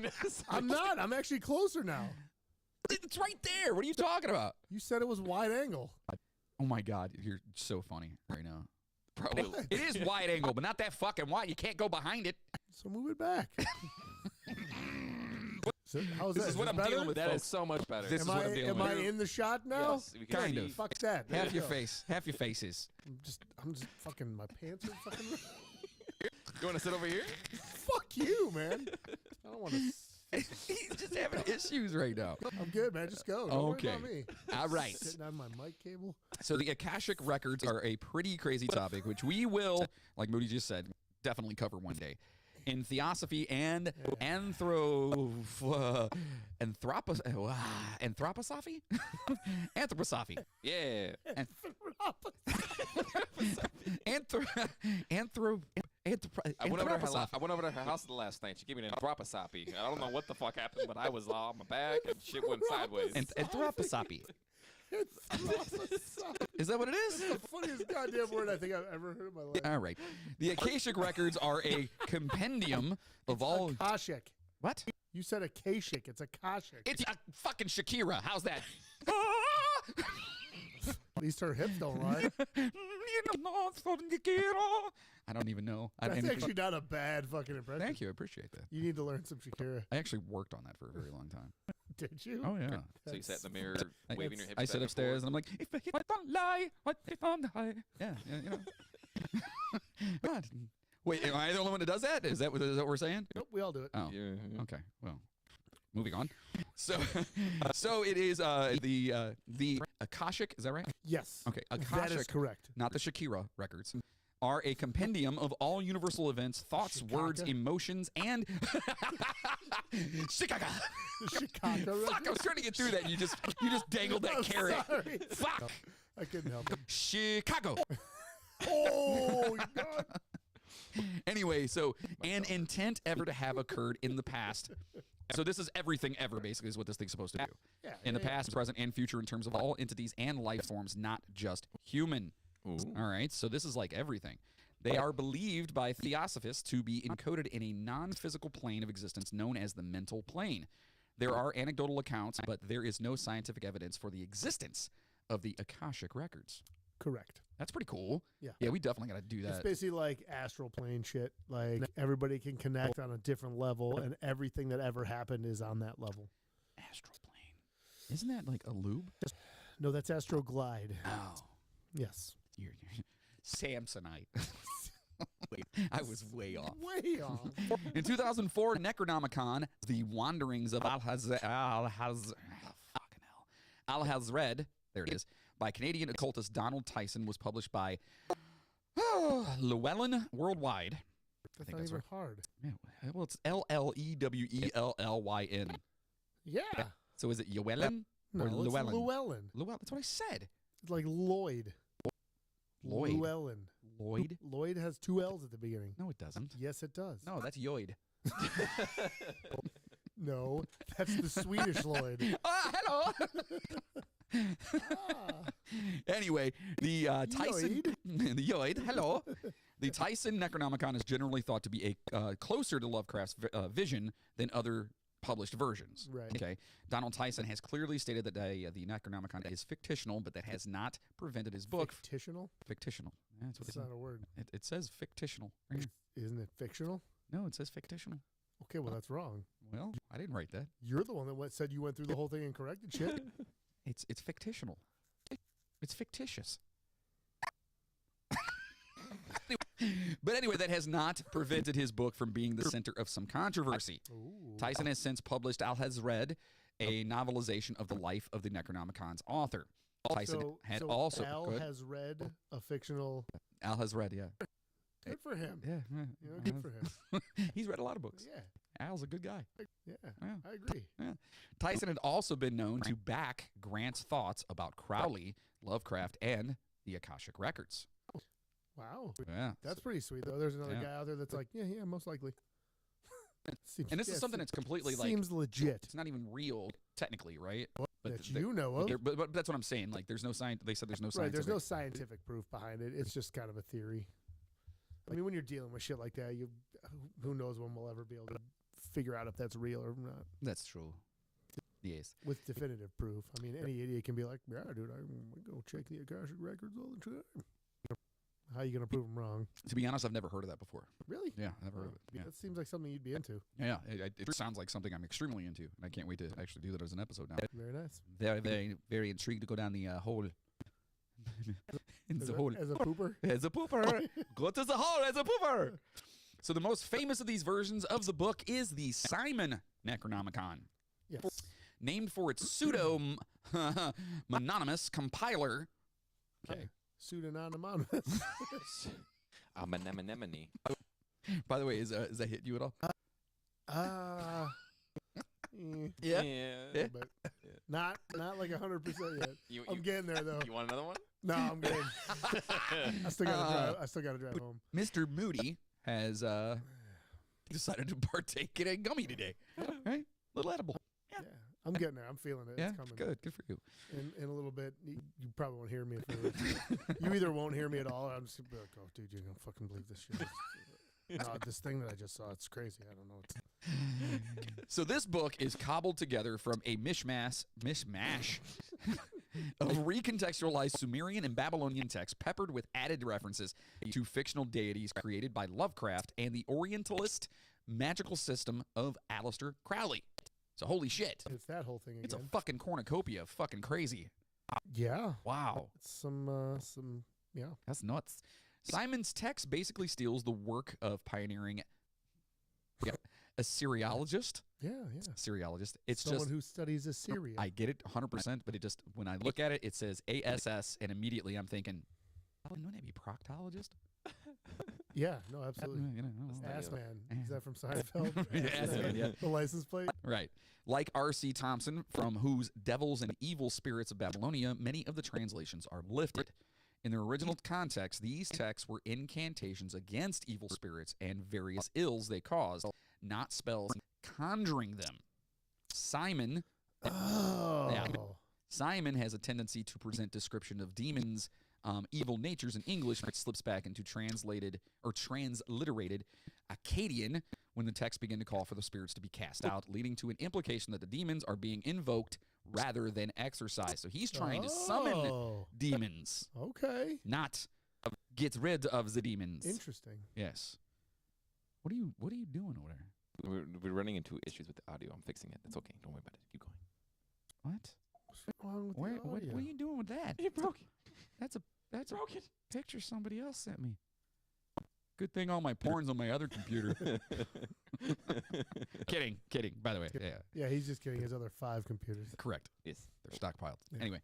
I'm not. I'm actually closer now. It's right there. What are you talking about? You said it was wide angle. Oh my God, you're so funny right now. Probably. It is wide angle, but not that fucking wide. You can't go behind it. So move it back. So, how's This that? is what I'm better? dealing with. That folks. is so much better. This Am is what I, I'm dealing am with. I in the shot now? Yes, we can Kind see- of. Fuck that. There Half you your go. face. Half your faces. I'm just fucking, my pants are fucking. You want to sit over here? Fuck you, man. I don't want to. He's just having issues right now. I'm good, man. Just go. Don't Okay. worry about me. All right. Sitting on my mic cable. So the Akashic records are a pretty crazy topic, which we will, like Moody just said, definitely cover one day. In theosophy and anthroposophy? Anthroposophy. Yeah. I went over to her house last night. She gave me an anthroposophy. I don't know what the fuck happened, but I was on my back and shit went sideways. Anthroposophy. Is that what it is? The funniest goddamn word I think I've ever heard in my life. All right. The Akashic records are a compendium of all. Akashic. What? You said Akashic. It's Akashic. It's a fucking Shakira. How's that? At least her hips don't lie. I don't even know. That's actually not a bad fucking impression. Thank you. I appreciate that. You need to learn some Shakira. I actually worked on that for a very long time. Did you? Oh yeah. So you sat in the mirror waving your hips. I sit back upstairs and and I'm like, if I hit don't lie, what if I'm high? Yeah, you know. God. Wait, am I the only one that does that? Is that what we're saying? Nope, we all do it. Oh. forth. Yeah. Okay. Well, moving on. So, so it is the Akashic. Is that right? Yes. Okay. That is Akashic, correct. not the Shakira records, are a compendium of all universal events, thoughts, words, Chicago? emotions, and Chicago. The Chicago. Fuck! I was trying to get through that. And you just dangled that I'm carrot. sorry. Fuck. I couldn't help it. Chicago. Oh, God. Anyway, so an intent ever to have occurred in the past. So this is everything ever, basically, is what this thing's supposed to do. Yeah, In the yeah, past, present, and future in terms of all entities and life forms, not just human. Ooh. All right, so this is like everything. They are believed by theosophists to be encoded in a non-physical plane of existence known as the mental plane. There are anecdotal accounts, but there is no scientific evidence for the existence of the Akashic records. Correct. That's pretty cool. Yeah. Yeah, we definitely got to do It's that. basically like astral plane shit. Like everybody can connect on a different level, and everything that ever happened is on that level. Astral plane. Isn't that like a lube? No, that's astral glide. Oh. Yes. You're Samsonite. Wait, I was way off. Way off. In 2004, Necronomicon, The Wanderings of Alhazred, there it is, by Canadian occultist Donald Tyson was published by Llewellyn Worldwide. That's think not that's even right. hard. Yeah, well, it's Llewellyn. Yeah. So is it Llewellyn No, or it's Llewellyn? Llewellyn. Llewellyn. That's what I said. It's like Lloyd. Lloyd. Llewellyn. Lloyd? Lloyd has 2 L's at the beginning. No, it doesn't. Yes, it does. No, that's Yoid. No, that's the Swedish Lloyd. Hello. Anyway, the Tyson, the Yoid, hello. The Tyson Necronomicon is generally thought to be a closer to Lovecraft's vision than other published versions. Right. Okay. Donald Tyson has clearly stated that the Necronomicon is fictional, but that has not prevented his book. Fictional? Fictional. Yeah, that's what That's it, not a word. it says fictional. Right here. Isn't it fictional? No, it says fictional. Okay, well, that's wrong. Well, I didn't write that. You're the one that said you went through the whole thing and corrected shit. It's fictional. It's fictitious. But anyway, that has not prevented his book from being the center of some controversy. Ooh. Tyson has since published Alhazred, a novelization of the life of the Necronomicon's author. Tyson had also Al has read a fictional. Alhazred, yeah. Good for him. Yeah, You know, good for him. He's read a lot of books. Yeah, Al's a good guy. yeah, Yeah. I agree. Yeah. Tyson had also been known to back Grant's thoughts about Crowley, Lovecraft, and the Akashic Records. Wow, Yeah. that's pretty sweet though. There's another Yeah. guy out there that's like, yeah, most likely. Seems, And this is something se- that's completely like seems legit it's not even real technically, right? that th- you know of. but that's what I'm saying. Like, there's no science. They said there's no Right, science. there's no scientific proof behind it. It's just kind of a theory. I mean, when you're dealing with shit like that, who knows when we'll ever be able to figure out if that's real or not That's true. Yes. with definitive proof. I mean, any idiot can be like, yeah, dude, I go check the Akashic Records all the time. How are you going to prove them wrong? To be honest, I've never heard of that before. Really? Yeah, I've never heard of it. Yeah. That seems like something you'd be into. Yeah, it sounds like something I'm extremely into, and I can't wait to actually do that as an episode now. Very nice. Very, very, very intrigued to go down the hole. In As the a, hole. as a pooper? As a pooper. Go to the hole as a pooper. So the most famous of these versions of the book is the Simon Necronomicon. Yes. Named for its pseudo-mononymous compiler. Okay. Pseudonymous. I'm an anemone. By the way, is that hit you at all? Yeah. But not like 100% yet. You, I'm getting there though. you want another one? No, I'm good. I still gotta drive home. Mr. Moody has decided to partake in a gummy today. Right? Little edible. Yeah, I'm getting there. I'm feeling it. Yeah, It's coming. good. Good for you. In a little bit, you probably won't hear me. You either won't hear me at all, or I'm just gonna be like, "Oh, dude, you're gonna fucking believe this shit." No, this thing that I just saw, it's crazy. I don't know. So this book is cobbled together from a mishmash of recontextualized Sumerian and Babylonian texts peppered with added references to fictional deities created by Lovecraft and the Orientalist magical system of Aleister Crowley. So holy shit. It's that whole thing It's a again. fucking cornucopia of fucking crazy. Yeah. Wow. It's some yeah. That's nuts. Simon's text basically steals the work of pioneering Assyriologist. Yeah, yeah. Assyriologist. It's Someone just who studies Assyria. I get it 100%, but it just when I look at it, it says ASS, and immediately I'm thinking, wouldn't that be proctologist? Yeah, no, absolutely. You know, Ass Man. Is that from Seinfeld? Yeah, Ass Man, yeah. The license plate? Right. Like R.C. Thompson, from whose Devils and Evil Spirits of Babylonia, many of the translations are lifted. In their original context, these texts were incantations against evil spirits and various ills they caused, not spells conjuring them. Simon Simon has a tendency to present description of demons, evil natures in English, which slips back into transliterated Akkadian when the texts begin to call for the spirits to be cast out, leading to an implication that the demons are being invoked rather than exorcise. So he's trying to summon Oh, demons, okay. not get rid of the demons. Interesting. Yes. What are you doing over there? We're running into issues with the audio. I'm fixing it. It's okay. Don't worry about it. Keep going. What? What's wrong with Where, the what audio? are you doing with that? It broke it. That's a Broke it. picture somebody else sent me. Good thing all my porn's on my other computer. Kidding. By the way, yeah, Yeah, he's just kidding. His other 5 computers. correct. Yes. They're stockpiled. Yeah. Anyway,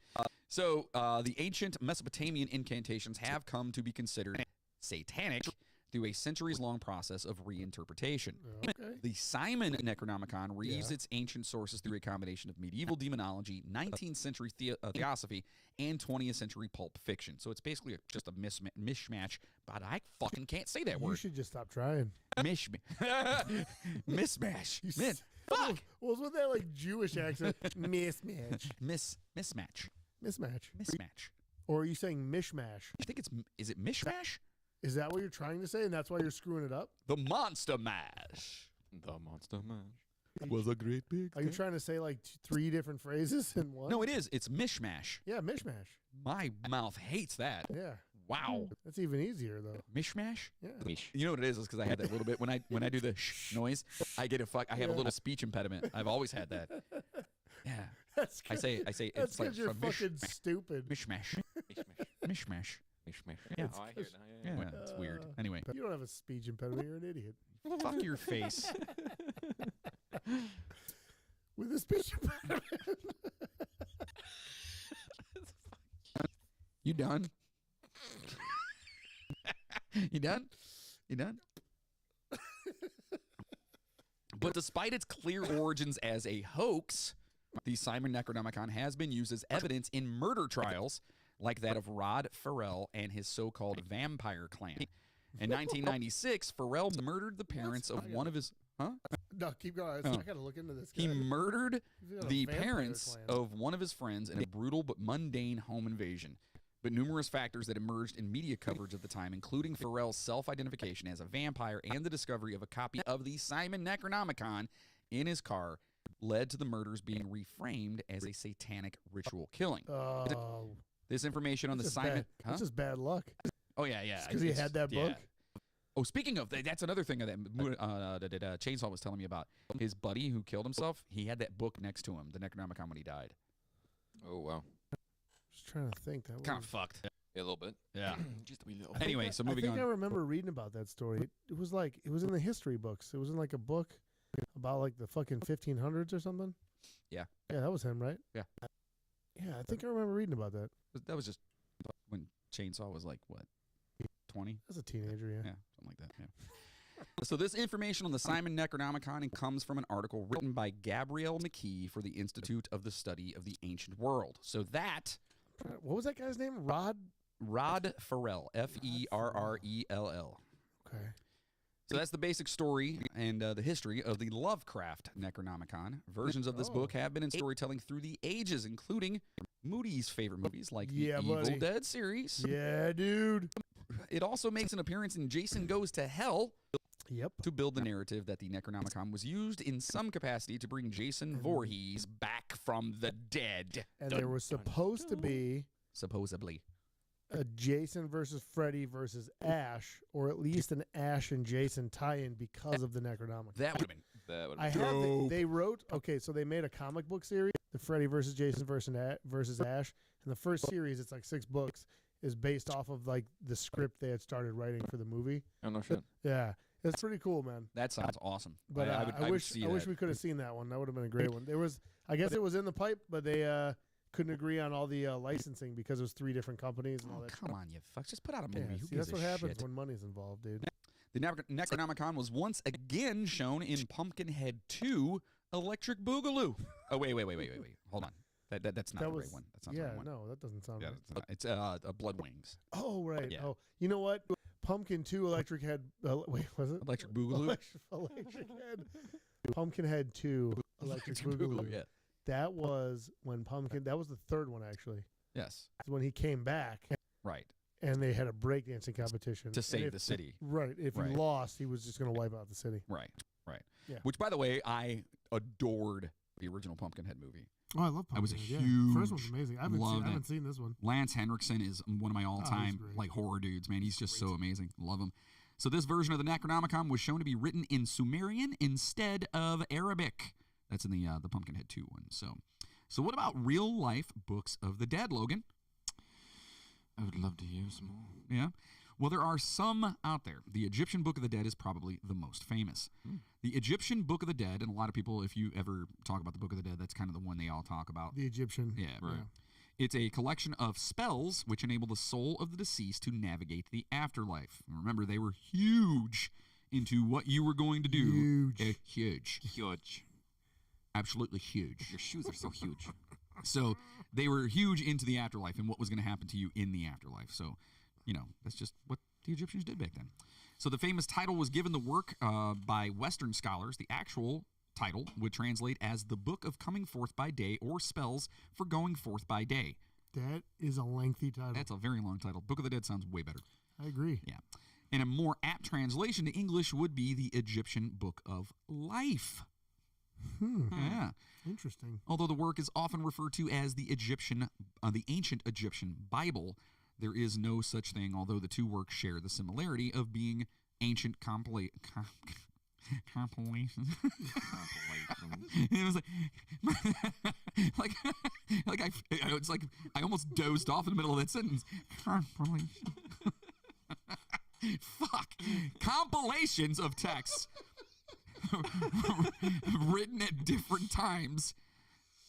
so the ancient Mesopotamian incantations have come to be considered satanic through a centuries-long process of reinterpretation. Okay. The Simon Necronomicon reaves its ancient sources through a combination of medieval demonology, 19th century theosophy, and 20th century pulp fiction. So it's basically just a mishmash, but I fucking can't say that You word. should just stop trying. Mismash. You Man, s- fuck. What was with that like Jewish accent? Mismatch. Mismatch. Mismatch. Mismatch. Or are you saying mishmash? I think is it mishmash? Is that what you're trying to say, and that's why you're screwing it up? The Monster Mash The Monster Mash. was a great big Are you thing. trying to say like 3 different phrases in one? No, it is. It's mishmash. Yeah, mishmash. My mouth hates that. Yeah. Wow. That's even easier though. Mishmash? Yeah. Mish. You know what it is because I had that little bit when I do the shh noise, I get I have a little speech impediment. I've always had that. Yeah. That's I say That's it's like because you're from fucking stupid. mishmash. Mishmash. Mish. Yeah. Oh, I hear it now. Yeah, it's weird. Anyway, You don't have a speech impediment. You're an idiot. fuck your face. With a speech impediment. You done? You done? You done? But despite its clear origins as a hoax, the Simon Necronomicon has been used as evidence in murder trials like that of Rod Farrell and his so-called vampire clan. In 1996, Farrell murdered the parents of one of his... Huh? No, keep going. Oh. I gotta look into this guy. He murdered He's got a the vampire parents clan. of one of his friends in a brutal but mundane home invasion. But numerous factors that emerged in media coverage at the time, including Farrell's self-identification as a vampire and the discovery of a copy of the Simon Necronomicon in his car, led to the murders being reframed as a satanic ritual killing. Oh, This information on the that's just Simon... bad. Huh? That's just bad luck. Oh, yeah. Because he had that book. Oh, speaking of, that's another thing that Chainsaw was telling me about. His buddy who killed himself, he had that book next to him, the Necronomicon, when he died. Oh, wow. Just trying to think. That Kind was- of fucked. Yeah, a little bit. Yeah. Just a wee little. Anyway, so moving I think on. I remember reading about that story. It was like it was in the history books. It was in like a book about like the fucking 1500s or something. Yeah. Yeah, that was him, right? Yeah. Yeah, I think I remember reading about that. That was just when Chainsaw was like, what, 20? As a teenager, yeah. Yeah, something like that. Yeah. So this information on the Simon Necronomicon comes from an article written by Gabrielle McKee for the Institute of the Study of the Ancient World. So that What was that guy's name? Rod Farrell, Ferrell. Okay. So that's the basic story and the history of the Lovecraft Necronomicon. Versions of this book have been in storytelling through the ages, including Moody's favorite movies like the Evil buddy. Dead series. Yeah, dude. It also makes an appearance in Jason Goes to Hell Yep. to build the narrative that the Necronomicon was used in some capacity to bring Jason Voorhees back from the dead. And there was supposed to be Supposedly. a Jason versus Freddy versus Ash, or at least an Ash and Jason tie-in because of the Necronomicon. That would have been. That would I be have. Dope. They wrote. Okay, so they made a comic book series, the Freddy versus Jason versus Ash, and the first series, it's like 6 books, is based off of like the script they had started writing for the movie. Oh, no shit. Yeah, it's pretty cool, man. That sounds awesome. But I would I wish see I wish that. we could have seen that one. That would have been a great one. There was, I guess it was in the pipe, but they couldn't agree on all the licensing because it was 3 different companies and all Oh, that. come on, you fucks. Just put out a Yeah, movie. Who see, gives that's what a happens shit? when money's involved, dude. The Necronomicon was once again shown in Pumpkinhead 2 Electric Boogaloo. Oh, wait. Hold on. That's not That the was right one. That's not yeah, the right one. no, that doesn't sound Yeah, right. it's Blood Wings. Oh, right. Yeah. Oh, you know what? Pumpkin 2 Electric Head. Wait, was it? Electric Boogaloo. Electric Head. Pumpkinhead 2 Electric Boogaloo. Yeah. That was when Pumpkin. That was the 3rd one actually. Yes. It's when he came back Right. and they had a breakdancing competition To And save if- the city. Right. If Right. he lost, he was just going to wipe out the city. Right. Yeah. Which, by the way, I adored the original Pumpkinhead movie. Oh, I love Pumpkinhead. I was a yeah. huge First one's amazing. I haven't seen this one. Lance Henriksen is one of my all-time great. like horror dudes, man. He's just so amazing. Love him. So this version of the Necronomicon was shown to be written in Sumerian instead of Arabic. That's in the Pumpkinhead 2 one. So what about real-life books of the dead, Logan? I would love to hear some more. Yeah. Well, there are some out there. The Egyptian Book of the Dead is probably the most famous. The Egyptian Book of the Dead, and a lot of people, if you ever talk about the Book of the Dead, that's kind of the one they all talk about. The Egyptian. Yeah, right. It's a collection of spells which enable the soul of the deceased to navigate the afterlife. Remember, they were huge into what you were going to do. Huge. Huge. Absolutely huge. Your shoes are so huge. So they were huge into the afterlife and what was going to happen to you in the afterlife. So, that's just what the Egyptians did back then. So the famous title was given the work by Western scholars. The actual title would translate as the Book of Coming Forth by Day or Spells for Going Forth by Day. That is a lengthy title. That's a very long title. Book of the Dead sounds way better. I agree. Yeah. And a more apt translation to English would be the Egyptian Book of Life. Yeah. Interesting. Although the work is often referred to as the ancient Egyptian Bible, there is no such thing, although the two works share the similarity of being ancient compilations. It was it's like I almost dozed off in the middle of that sentence. Compilation. Fuck. Compilations of texts written at different times,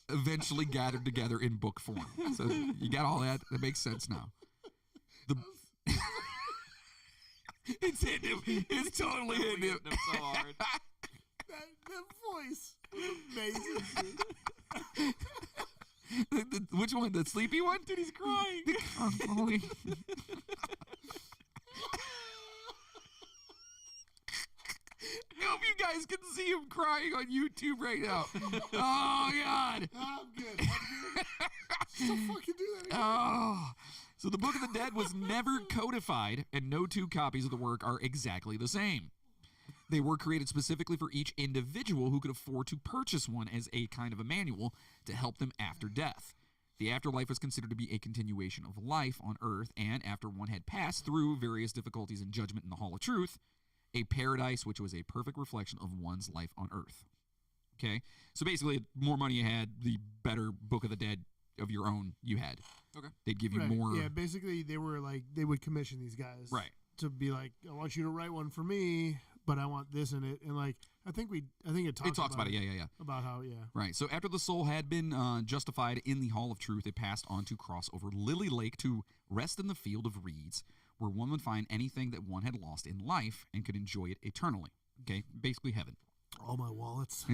eventually gathered together in book form. So you got all that. That makes sense now. It's hitting him. It's totally hitting him. So hard. That voice was amazing, dude. Which one? The sleepy one? Dude, he's crying. I hope you guys can see him crying on YouTube right now. Oh, God. I'm good. So fucking do that again. Oh. So the Book of the Dead was never codified, and no two copies of the work are exactly the same. They were created specifically for each individual who could afford to purchase one as a kind of a manual to help them after death. The afterlife was considered to be a continuation of life on earth, and after one had passed through various difficulties and judgment in the Hall of Truth, a paradise which was a perfect reflection of one's life on earth. Okay? So basically, the more money you had, the better Book of the Dead of your own you had. Okay. They'd give you Right. more. Yeah, basically they were like, they would commission these guys. Right. To be like, I want you to write one for me, but I want this in it. And like, I think it talks about it. Yeah. About how, Right. So after the soul had been justified in the Hall of Truth, it passed on to cross over Lily Lake to rest in the field of reeds, where one would find anything that one had lost in life and could enjoy it eternally. Okay, basically heaven. all my wallets,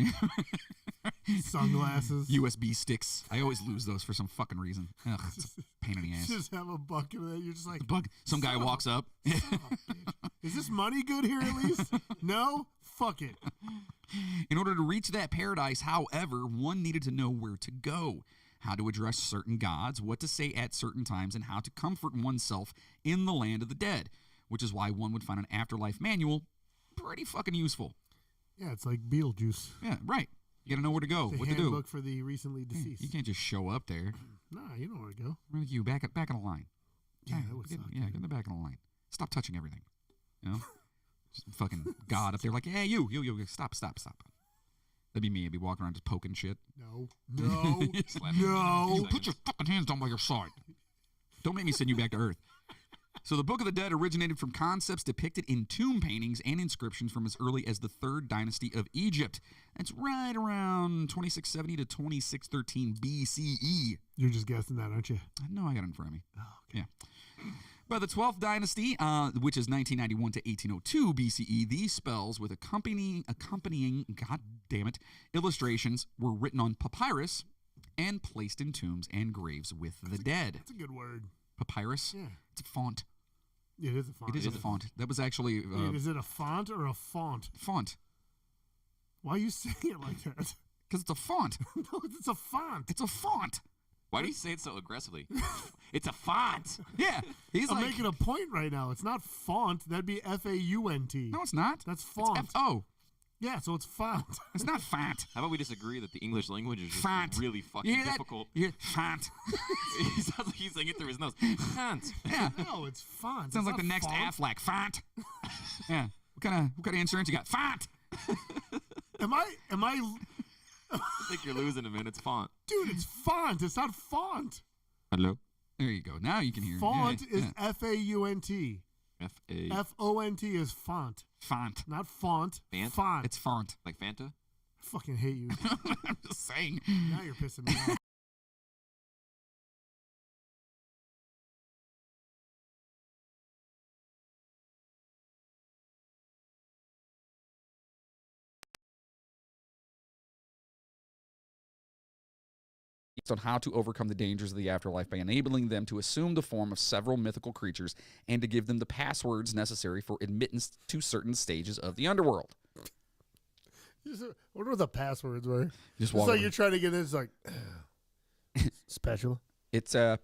sunglasses, USB sticks. I always lose those for some fucking reason. Ugh, it's a pain in the ass. Just have a bucket of that. You're just like, Some guy walks up. Is this money good here at least? No? Fuck it. In order to reach that paradise, however, one needed to know where to go, how to address certain gods, what to say at certain times, and how to comfort oneself in the land of the dead, which is why one would find an afterlife manual pretty fucking useful. Yeah, it's like Beetlejuice. Yeah, right. You got to know where to go, The what to do. handbook for the recently deceased. You can't just show up there. Nah, you know where to go. Where are you? Back of the line. Yeah, that would suck. Get in the back of the line. Stop touching everything. You know? Just fucking God up there like, hey, you, stop. That'd be me. I'd be walking around just poking shit. No. You put your fucking hands down by your side. Don't make me send you back to Earth. So the Book of the Dead originated from concepts depicted in tomb paintings and inscriptions from as early as the 3rd dynasty of Egypt. That's right around 2670 to 2613 BCE. You're just guessing that, aren't you? I know I got it in front of me. Oh, okay. Yeah. By the 12th dynasty, which is 1991 to 1802 BCE, these spells with accompanying, god damn it, illustrations were written on papyrus and placed in tombs and graves with the dead. That's a good word. Papyrus? Yeah. It's a font. It is a font. It is a font. That was actually... Wait, is it a font or a font? Font. Why are you saying it like that? Because it's a font. No, it's a font. It's a font. Why do you say it so aggressively? It's a font. Yeah. He's I'm like... making a point right now. It's not font. That'd be F-A-U-N-T. No, it's not. That's font. It's F-O. Yeah, so it's font. It's not font. How about we disagree that the English language is just Font. really You fucking hear that? difficult? You hear font. He sounds like he's saying it through his nose. Font. Yeah. No, it's font. Sounds It's like the not next font. Affleck. Font. Yeah. What kind of insurance you got? Font. Am I? I think you're losing him, man. It's font. Dude, it's font. It's not font. Hello? There you go. Now you can hear. Font Yeah, is yeah. F-A-U-N-T. F-A. F-O-N-T is font, Font. not font. Fant? Font. It's font. Like Fanta? I fucking hate you. I'm just saying. Now you're pissing me off. On how to overcome the dangers of the afterlife by enabling them to assume the form of several mythical creatures and to give them the passwords necessary for admittance to certain stages of the underworld. I wonder what the passwords were. Just It's walk like over. you're trying to get in. It's like special. It's a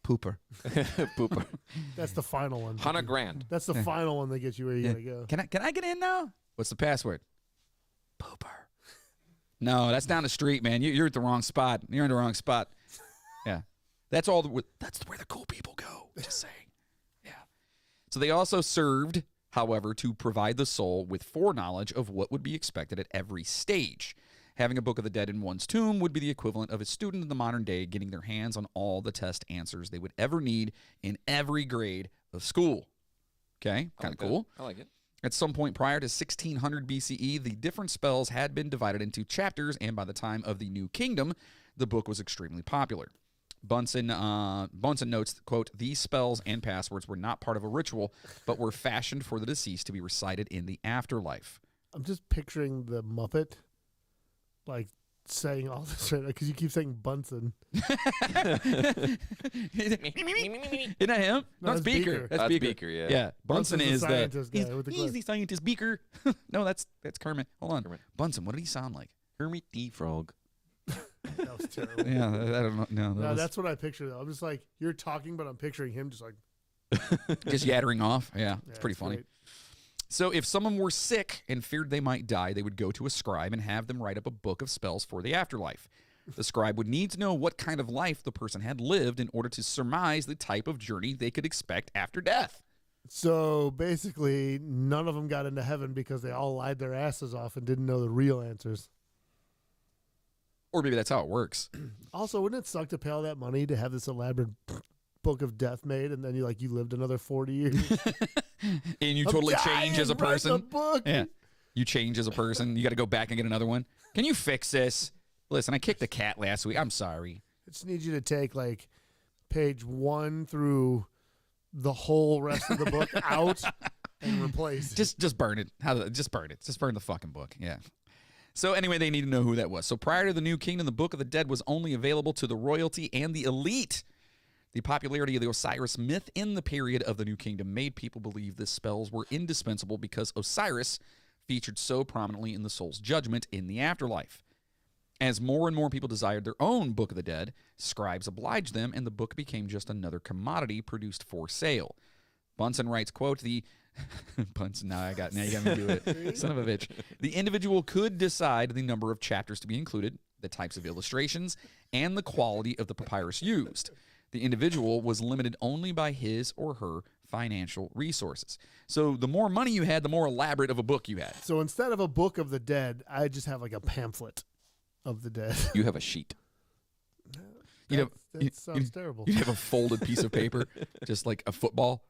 pooper. Pooper. That's the final one. Hannah Grand. That's the final one that gets you where you Yeah. gotta go. Can I get in now? What's the password? Pooper. No, that's down the street, man. You're at the wrong spot. You're in the wrong spot. Yeah, that's all. That's where the cool people go. Just saying. Yeah. So they also served, however, to provide the soul with foreknowledge of what would be expected at every stage. Having a Book of the Dead in one's tomb would be the equivalent of a student in the modern day getting their hands on all the test answers they would ever need in every grade of school. Okay, kind of cool. I like it. At some point prior to 1600 BCE, the different spells had been divided into chapters, and by the time of the New Kingdom, the book was extremely popular. Bunsen notes, quote, these spells and passwords were not part of a ritual, but were fashioned for the deceased to be recited in the afterlife. I'm just picturing the Muppet, like saying all this right now because you keep saying Bunsen. Isn't that him? No, No, it's it's Beaker. Beaker. That's That's Beaker. Beaker, yeah. Yeah, Bunsen Bunsen's is the the scientist guy with the he's glasses. the scientist Beaker. No, that's Kermit. Hold on. Kermit. Bunsen, what did he sound like? Kermit the Frog. That was terrible. Yeah, I don't know. No, No, was that's what I picture. Though. I'm just like you're talking, but I'm picturing him just like just yattering off. Yeah, yeah, it's pretty funny. great. So if someone were sick and feared they might die, they would go to a scribe and have them write up a book of spells for the afterlife. The scribe would need to know what kind of life the person had lived in order to surmise the type of journey they could expect after death. So basically, none of them got into heaven because they all lied their asses off and didn't know the real answers. Or maybe that's how it works. Also, wouldn't it suck to pay all that money to have this elaborate book of death made, and then you lived another 40 years? And you I'm totally dying, change as a write the person. book. Yeah. You change as a person. You got to go back and get another one. Can you fix this? Listen, I kicked the cat last week. I'm sorry. I just need you to take page 1 through the whole rest of the book out and replace. Just burn it. Just burn it. Just burn the fucking book. Yeah. So anyway, they need to know who that was. So prior to the New Kingdom, the Book of the Dead was only available to the royalty and the elite. The popularity of the Osiris myth in the period of the New Kingdom made people believe the spells were indispensable because Osiris featured so prominently in the soul's judgment in the afterlife. As more and more people desired their own Book of the Dead, scribes obliged them, and the book became just another commodity produced for sale. Bunsen writes, quote, Bunsen, now you got me to do it. Son of a bitch. The individual could decide the number of chapters to be included, the types of illustrations, and the quality of the papyrus used. The individual was limited only by his or her financial resources. So the more money you had, the more elaborate of a book you had. So instead of a Book of the Dead, I just have a pamphlet of the dead. You have a sheet. That sounds terrible. You'd have a folded piece of paper, just like a football,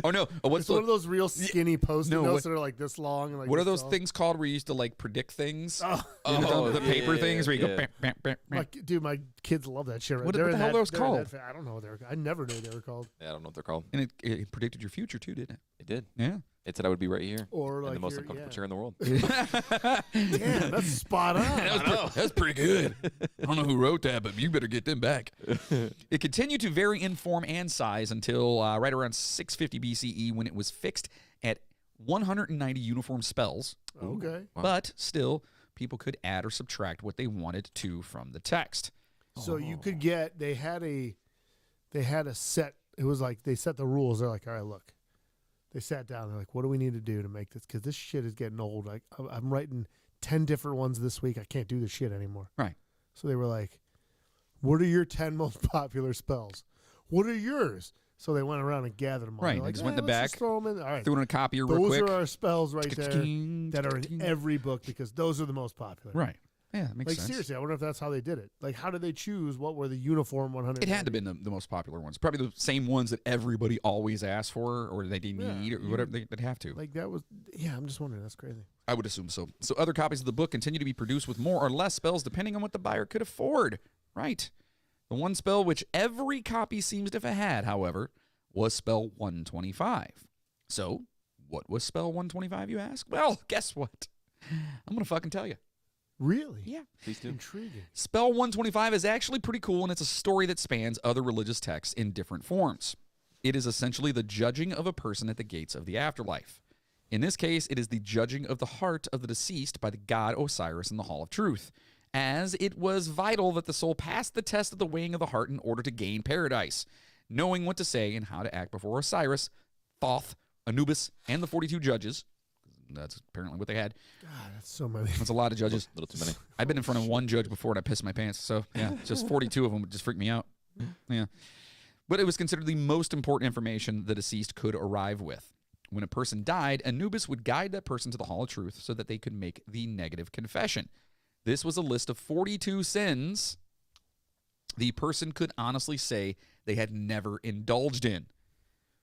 Oh no! What's It's one of those real skinny Post-it No, notes what- that are this long. And what are this those tall. things called where you used to predict things? Oh, The paper things where you go. yeah. Bam, bam, bam, bam. dude, my kids love that shit. Right? What They're the in hell are that- those they're in called? that I don't know what they were. I never knew they were called. Yeah, I don't know what they're called. And it predicted your future too, didn't It did. it? Yeah. It said I would be right here. Or in the most you're- uncomfortable yeah. chair in the world. Damn, that's spot on. That's pretty good. I don't know who wrote that, but you better get them back. It continued to vary in form and size until right around 650 BCE when it was fixed at 190 uniform spells. Okay. Wow. But still, people could add or subtract what they wanted to from the text. So you could get. They had a set. It was they set the rules. They're like, all right, look, They sat down. They're like, what do we need to do to make this? Because this shit is getting old. Like, I'm writing 10 different ones this week. I can't do this shit anymore. Right. So they were like, what are your 10 most popular spells? What are yours? So they went around and gathered them all. Right. They're They like, just went in the let's back, just throw them in. All right. threw in a copier real Those quick. are our spells right there that are in every book because those are the most popular. Right. Yeah, that makes Like, sense. seriously, I wonder if that's how they did it. Like, how did they choose what were the uniform 100? It had to have been the most popular ones. Probably the same ones that everybody always asks for or they need or whatever. They'd have to. Like, that was, yeah, I'm just wondering. That's crazy. I would assume so. So other copies of the book continue to be produced with more or less spells depending on what the buyer could afford. Right. The one spell which every copy seems to have had, however, was spell 125. So, what was spell 125, you ask? Well, guess what? I'm going to fucking tell you. Really? Yeah. Please do. Intriguing. Spell 125 is actually pretty cool, and it's a story that spans other religious texts in different forms. It is essentially the judging of a person at the gates of the afterlife. In this case, it is the judging of the heart of the deceased by the god Osiris in the Hall of Truth, as it was vital that the soul pass the test of the weighing of the heart in order to gain paradise. Knowing what to say and how to act before Osiris, Thoth, Anubis, and the 42 judges, that's apparently what they had. God, that's so many. That's a lot of judges. A little too many. I've been in front of one judge before and I pissed my pants. So, yeah, just 42 of them would just freak me out. Yeah. But it was considered the most important information the deceased could arrive with. When a person died, Anubis would guide that person to the Hall of Truth so that they could make the negative confession. This was a list of 42 sins the person could honestly say they had never indulged in.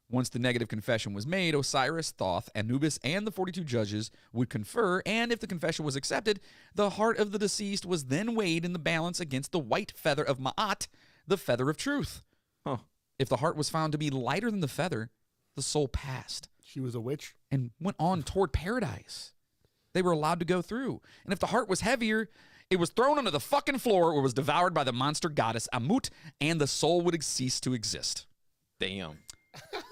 Once the negative confession was made, Osiris, Thoth, Anubis, and the 42 judges would confer, and if the confession was accepted, the heart of the deceased was then weighed in the balance against the white feather of Ma'at, the feather of truth. Huh. If the heart was found to be lighter than the feather, the soul passed She was a witch. and went on toward paradise. They were allowed to go through. And if the heart was heavier, it was thrown onto the fucking floor or was devoured by the monster goddess Amut, and the soul would cease to exist. Damn.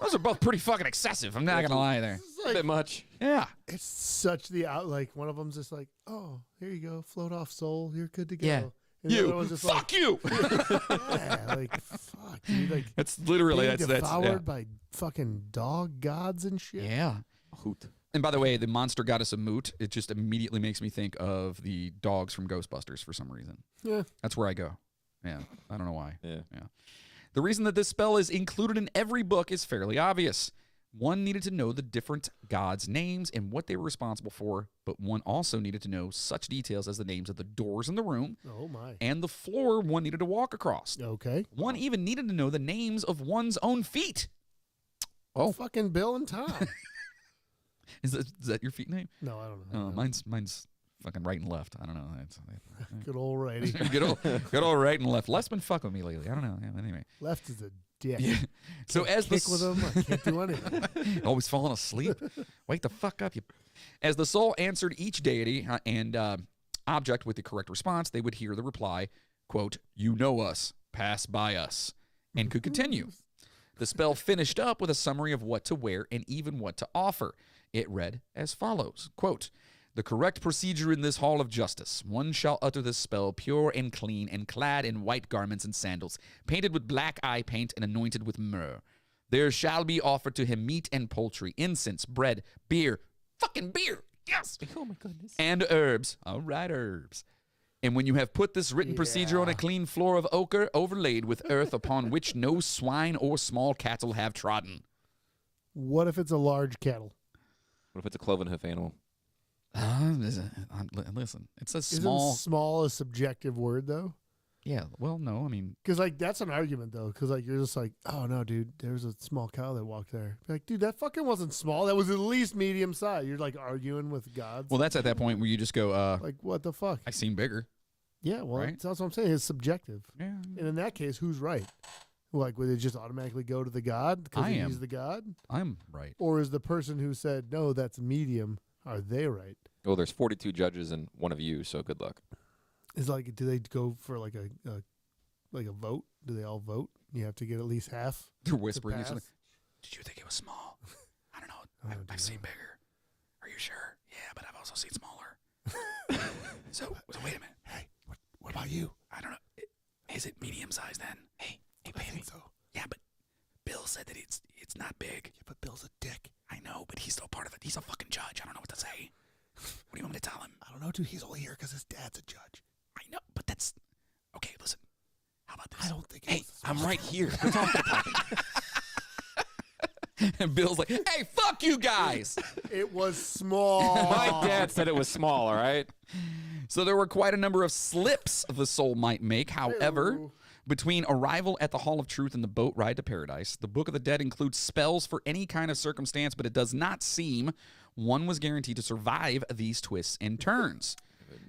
Those are both pretty fucking excessive. I'm not going to lie there. It's A like, bit much. Yeah. it's such the out. Like, one of them's just like, oh, here you go, float off, soul, you're good to go. Yeah. And the other You. one's just Fuck you. yeah, like, fuck, dude. Like, It's literally, being that's devoured yeah. by fucking dog gods and shit. Yeah. Hoot. And by the way, the monster goddess Amut, it just immediately makes me think of the dogs from Ghostbusters for some reason. Yeah. That's where I go. Yeah. I don't know why. Yeah. The reason that this spell is included in every book is fairly obvious. One needed to know the different gods' names and what they were responsible for, but one also needed to know such details as the names of the doors in the room Oh, my. and the floor one needed to walk across. Okay. One even needed to know the names of one's own feet. Oh. Fucking Bill and Tom. Is that your feet name? No, I don't know. Oh, mine's fucking right and left. I don't know. Good old righty. good old right and left. Left's been fucking with me lately. I don't know. Yeah, anyway. Left is a dick. Yeah. So as the Kick with him, I can't do anything. always falling asleep. Wake the fuck up, you. As the soul answered each deity and object with the correct response, they would hear the reply, quote, "You know us, pass by us," and could continue. The spell finished up with a summary of what to wear and even what to offer. It read as follows, quote, "The correct procedure in this hall of justice. One shall utter this spell pure and clean and clad in white garments and sandals, painted with black eye paint and anointed with myrrh. There shall be offered to him meat and poultry, incense, bread, beer, fucking beer, yes, Oh my goodness. and herbs." All right, herbs. "And when you have put this written procedure on a clean floor of ochre overlaid with earth upon which no swine or small cattle have trodden." What if it's a large kettle? What if it's a cloven hoof animal? Listen, it's a Isn't small. small a subjective word, though? Yeah, well, no, I mean, Because, like, that's an argument, though. Because, like, you're just like, oh, no, dude, there's a small cow that walked there. Be like, dude, that fucking wasn't small. That was at least medium size. You're, like, arguing with gods. well, that's at that point where you just go, like, what the fuck? I seem bigger. Yeah, well, Right? that's what I'm saying. It's subjective. Yeah. And in that case, who's right? Like, would it just automatically go to the god because I am. he's the god? I'm right. Or is the person who said, no, that's medium, are they right? Well, there's 42 judges and one of you, so good luck. Is like, do they go for like a vote? Do they all vote? You have to get at least half. They're to whispering. Each pass? other, "Did you think it was small? I don't know. Oh, I've dear. seen bigger. Are you sure? Yeah, but I've also seen smaller. so wait a minute. Hey, what about you? I don't know. Is it medium size then? Hey, I think so. Yeah, but Bill said that it's It's not big. Yeah, but Bill's a dick. I know, but he's still part of it. He's a fucking judge. I don't know what to say. What do you want me to tell him? I don't know, dude. He's only here because his dad's a judge. I know, but that's okay. Listen, how about this? I don't think. Hey, I'm right here. And Bill's like, "Hey, fuck you guys." It was small. My dad said it was small, all right? So there were quite a number of slips the soul might make. However, Ew. between arrival at the Hall of Truth and the boat ride to paradise, the Book of the Dead includes spells for any kind of circumstance, but it does not seem one was guaranteed to survive these twists and turns.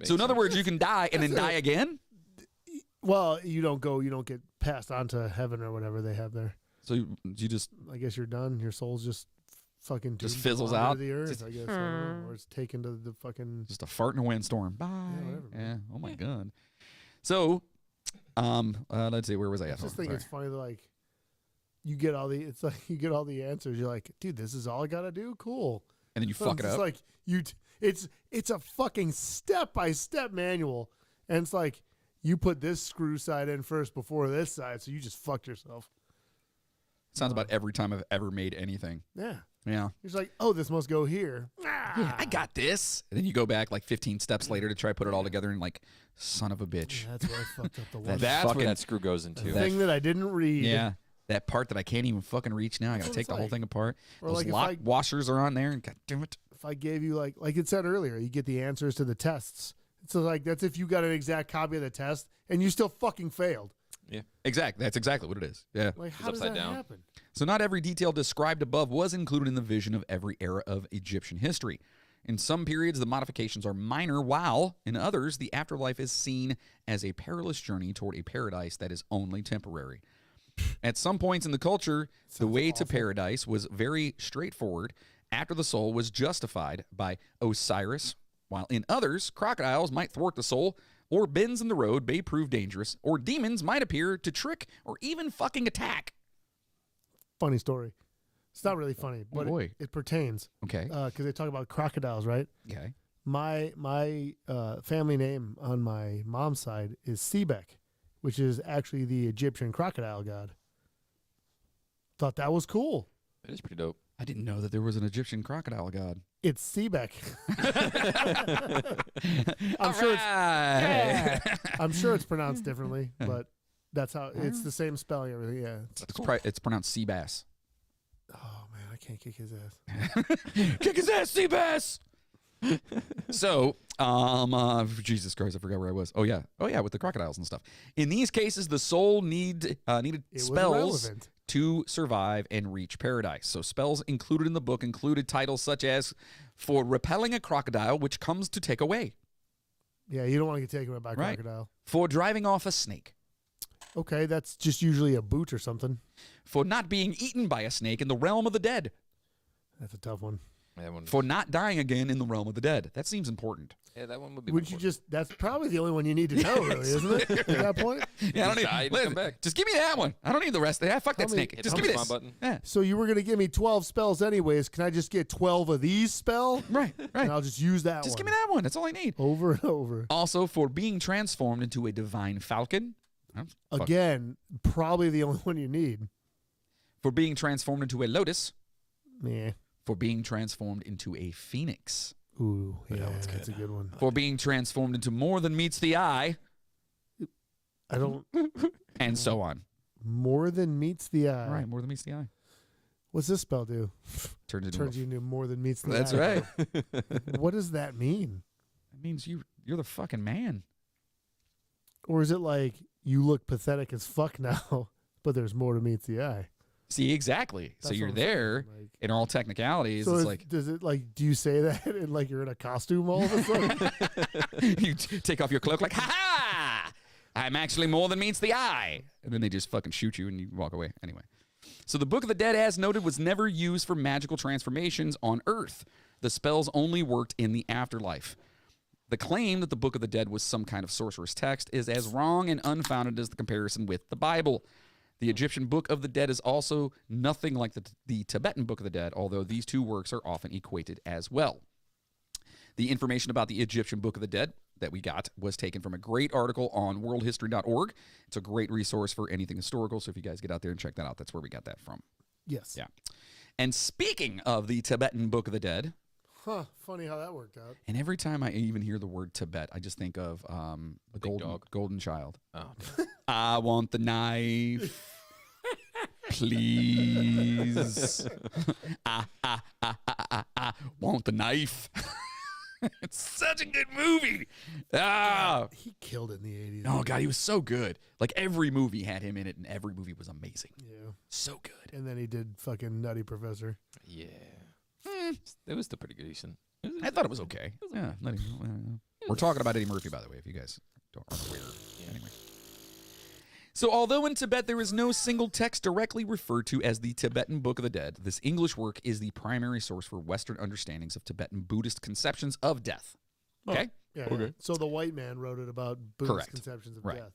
So in other words, you can die and then die again. Well, you don't get passed on to heaven or whatever they have there. So you just I guess you're done. Your soul's just fucking Just doomed fizzles to wander out? the earth, Just- I guess, I don't know. Or it's taken to the fucking. just a fart in a windstorm. Bye. whatever, Yeah. man. Oh my god. So, let's see. Where was I I at? just Oh, think sorry. it's funny that like you get all the. It's like you get all the answers. You're like, dude, this is all I gotta do. Cool. And then you fuck it It's up. like it's a fucking step-by-step manual, and it's like you put this screw side in first before this side, so you just fucked yourself. Sounds about every time I've ever made anything. Yeah, Yeah. you're just like, oh, this must go here. Yeah, I got this. And then you go back like 15 steps later to try to put it all together and like, son of a bitch. That's where I fucked up the one That's fucking- where that screw goes into. thing that I didn't read. Yeah. That part that I can't even fucking reach now. I That's got to what take it's the whole like. thing apart. Or Those like if lock I- washers are on there. And god damn it. If I gave you like it said earlier, you get the answers to the tests. So like that's if you got an exact copy of the test and you still fucking failed. Exactly. That's exactly what it is. Yeah. Like how does upside that down. happen? So not every detail described above was included in the vision of every era of Egyptian history. In some periods, the modifications are minor, while in others, the afterlife is seen as a perilous journey toward a paradise that is only temporary. At some points in the culture, the way to paradise was very straightforward after the soul was justified by Osiris, while in others, crocodiles might thwart the soul, or bends in the road may prove dangerous, or demons might appear to trick or even fucking attack. Funny story. It's not really funny, but boy. it pertains Okay. because they talk about crocodiles, right? Okay. My family name on my mom's side is Sebek, which is actually the Egyptian crocodile god. Thought that was cool. It is pretty dope. I didn't know that there was an Egyptian crocodile god. It's Sebek. I'm sure I'm sure it's pronounced differently, but that's how it's the same spelling. Everything, yeah. it's pronounced sea bass. Oh man, I can't kick his ass. Kick his ass, sea bass. So, Jesus Christ, I forgot where I was. Oh yeah, with the crocodiles and stuff. In these cases, the soul needed It was spells irrelevant. to survive and reach paradise. So spells included in the book included titles such as "For repelling a crocodile, which comes to take away," Yeah, you don't want to get taken by a Right. crocodile. "For driving off a snake," Okay, that's just usually a boot or something. "For not being eaten by a snake in the realm of the dead," That's a tough one. That one, "For not dying again in the realm of the dead." That seems important. yeah, that one would be. Would you just? That's probably the only one you need to know, really, isn't it? At that point. Yeah, I don't need. Die and listen, come back. Just give me that one. I don't need the rest of that. Fuck that How many- snake. Hit Just the give me spawn this. button. Yeah. So you were gonna give me 12 spells anyways. Can I just get 12 of these spell? Right. And I'll just use that Just one. give me that one. That's all I need. Over and over. Also, for being transformed into a divine falcon. Fuck. Again, probably the only one you need. For being transformed into a lotus. Yeah. For being transformed into a phoenix. Ooh, yeah, that's a good one. For being transformed into more than meets the eye. I don't. And so on. More than meets the eye. All right, more than meets the eye. What's this spell do? Turns into Turns you into more than meets the That's eye. right. What does that mean? That means you're the fucking man. Or is it like you look pathetic as fuck now, but there's more to meets the eye? See, exactly. So That's you're what I'm saying, there like- in all technicalities. So it's is- like does it like? Do you say that and like you're in a costume all of a sudden? you take off your cloak like, ha ha! I'm actually more than meets the eye. And then they just fucking shoot you and you walk away. Anyway. So the Book of the Dead, as noted, was never used for magical transformations on Earth. The spells only worked in the afterlife. The claim that the Book of the Dead was some kind of sorcerer's text is as wrong and unfounded as the comparison with the Bible. The Egyptian Book of the Dead is also nothing like the Tibetan Book of the Dead, although these two works are often equated as well. The information about the Egyptian Book of the Dead that we got was taken from a great article on worldhistory.org. It's a great resource for anything historical, so if you guys get out there and check that out, that's where we got that from. Yes. Yeah. And speaking of the Tibetan Book of the Dead, Huh. Funny how that worked out. and every time I even hear the word Tibet, I just think of the Big dog. golden child. Oh, I want the knife, please. I want the knife. It's such a good movie. Ah. He killed it in the 80s. Oh, God, he was so good. Like, every movie had him in it, and every movie was amazing. Yeah. So good. And then he did fucking Nutty Professor. yeah. It was still pretty good. Decent. I thought it was okay. Yeah. We're talking about Eddie Murphy, by the way, if you guys aren't aware. Anyway. So, although in Tibet there is no single text directly referred to as the Tibetan Book of the Dead, this English work is the primary source for Western understandings of Tibetan Buddhist conceptions of death. Okay? Yeah. Okay. Yeah. So the white man wrote it about Buddhist Correct. conceptions of Right. death.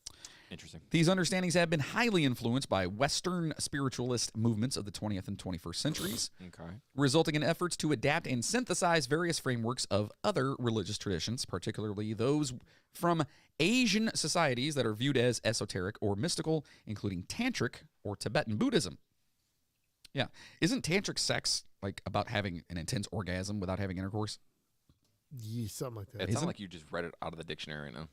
Interesting. These understandings have been highly influenced by Western spiritualist movements of the 20th and 21st centuries, Okay. resulting in efforts to adapt and synthesize various frameworks of other religious traditions, particularly those from Asian societies that are viewed as esoteric or mystical, including Tantric or Tibetan Buddhism. Yeah. Isn't Tantric sex like about having an intense orgasm without having intercourse? Yeah, something like that. It Isn't- sounds like you just read it out of the dictionary now.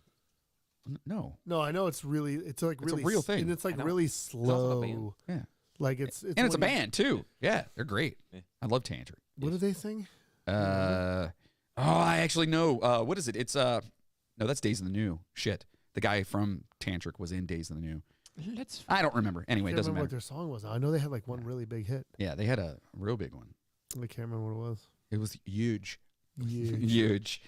No. No, I know it's really, it's like It's a really, real thing. and it's like I know. really also a slow. band. Yeah. Like it's And it's a when you- band too. Yeah, they're great. Yeah. I love Tantric. What do they sing? I actually know. What is it? It's no, that's Days of the New. Shit. The guy from Tantric was in Days of the New. Let's. I don't remember. Anyway, I it can't doesn't remember what matter. their song was. I know they had like one really big hit. Yeah, they had a real big one. I can't remember what it was. It was huge. Yeah. Huge.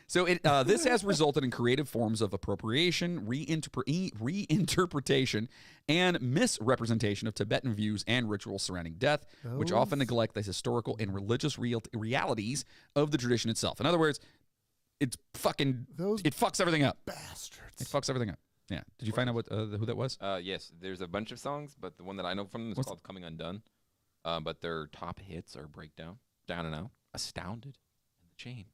So this has resulted in creative forms of appropriation, reinterpretation, and misrepresentation of Tibetan views and rituals surrounding death, which often Those- neglect the historical and religious realities of the tradition itself. In other words, it's fucking Those it fucks everything up. bastards. It fucks everything up. Yeah. Did you find out what who that was? Yes, there's a bunch of songs, but the one that I know from them is What's- called "Coming Undone." But their top hits are "Breakdown," "Down and Out," "Astounded," and "The Chain."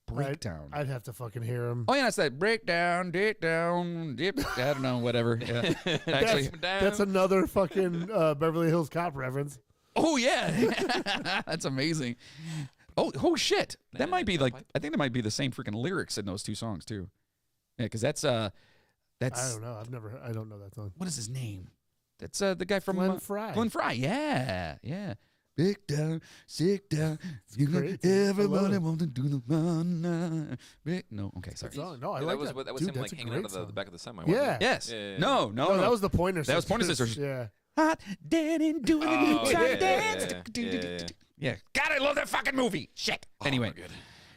Breakdown. I'd have to fucking hear him. Oh yeah, it's that breakdown, dip down, dip. I don't know, whatever. Yeah. Actually, That's another fucking Beverly Hills Cop reference. oh yeah, that's amazing. Oh shit, that might be like I think that might be the same freaking lyrics in those two songs too. Yeah, because that's I don't know. I don't know that song. what is his name? That's the guy from Glenn Fry. Glenn Fry. Yeah, yeah. Big down, sick down. You great. got everybody I love it. want to do the fun now. Big, no, okay, sorry. Good song. No, I Yeah, like that was that. what- that was Dude, him that's like a hanging out great of the song. back of the semi. wasn't Yeah. it? Yes. Yeah, yeah, yeah. No, No, that was the Pointer That was Pointer Sisters. Yeah. Hot, dead, and doing the new Oh, time yeah, dance. yeah. Yeah. God, I love that fucking movie. Shit. Anyway, good.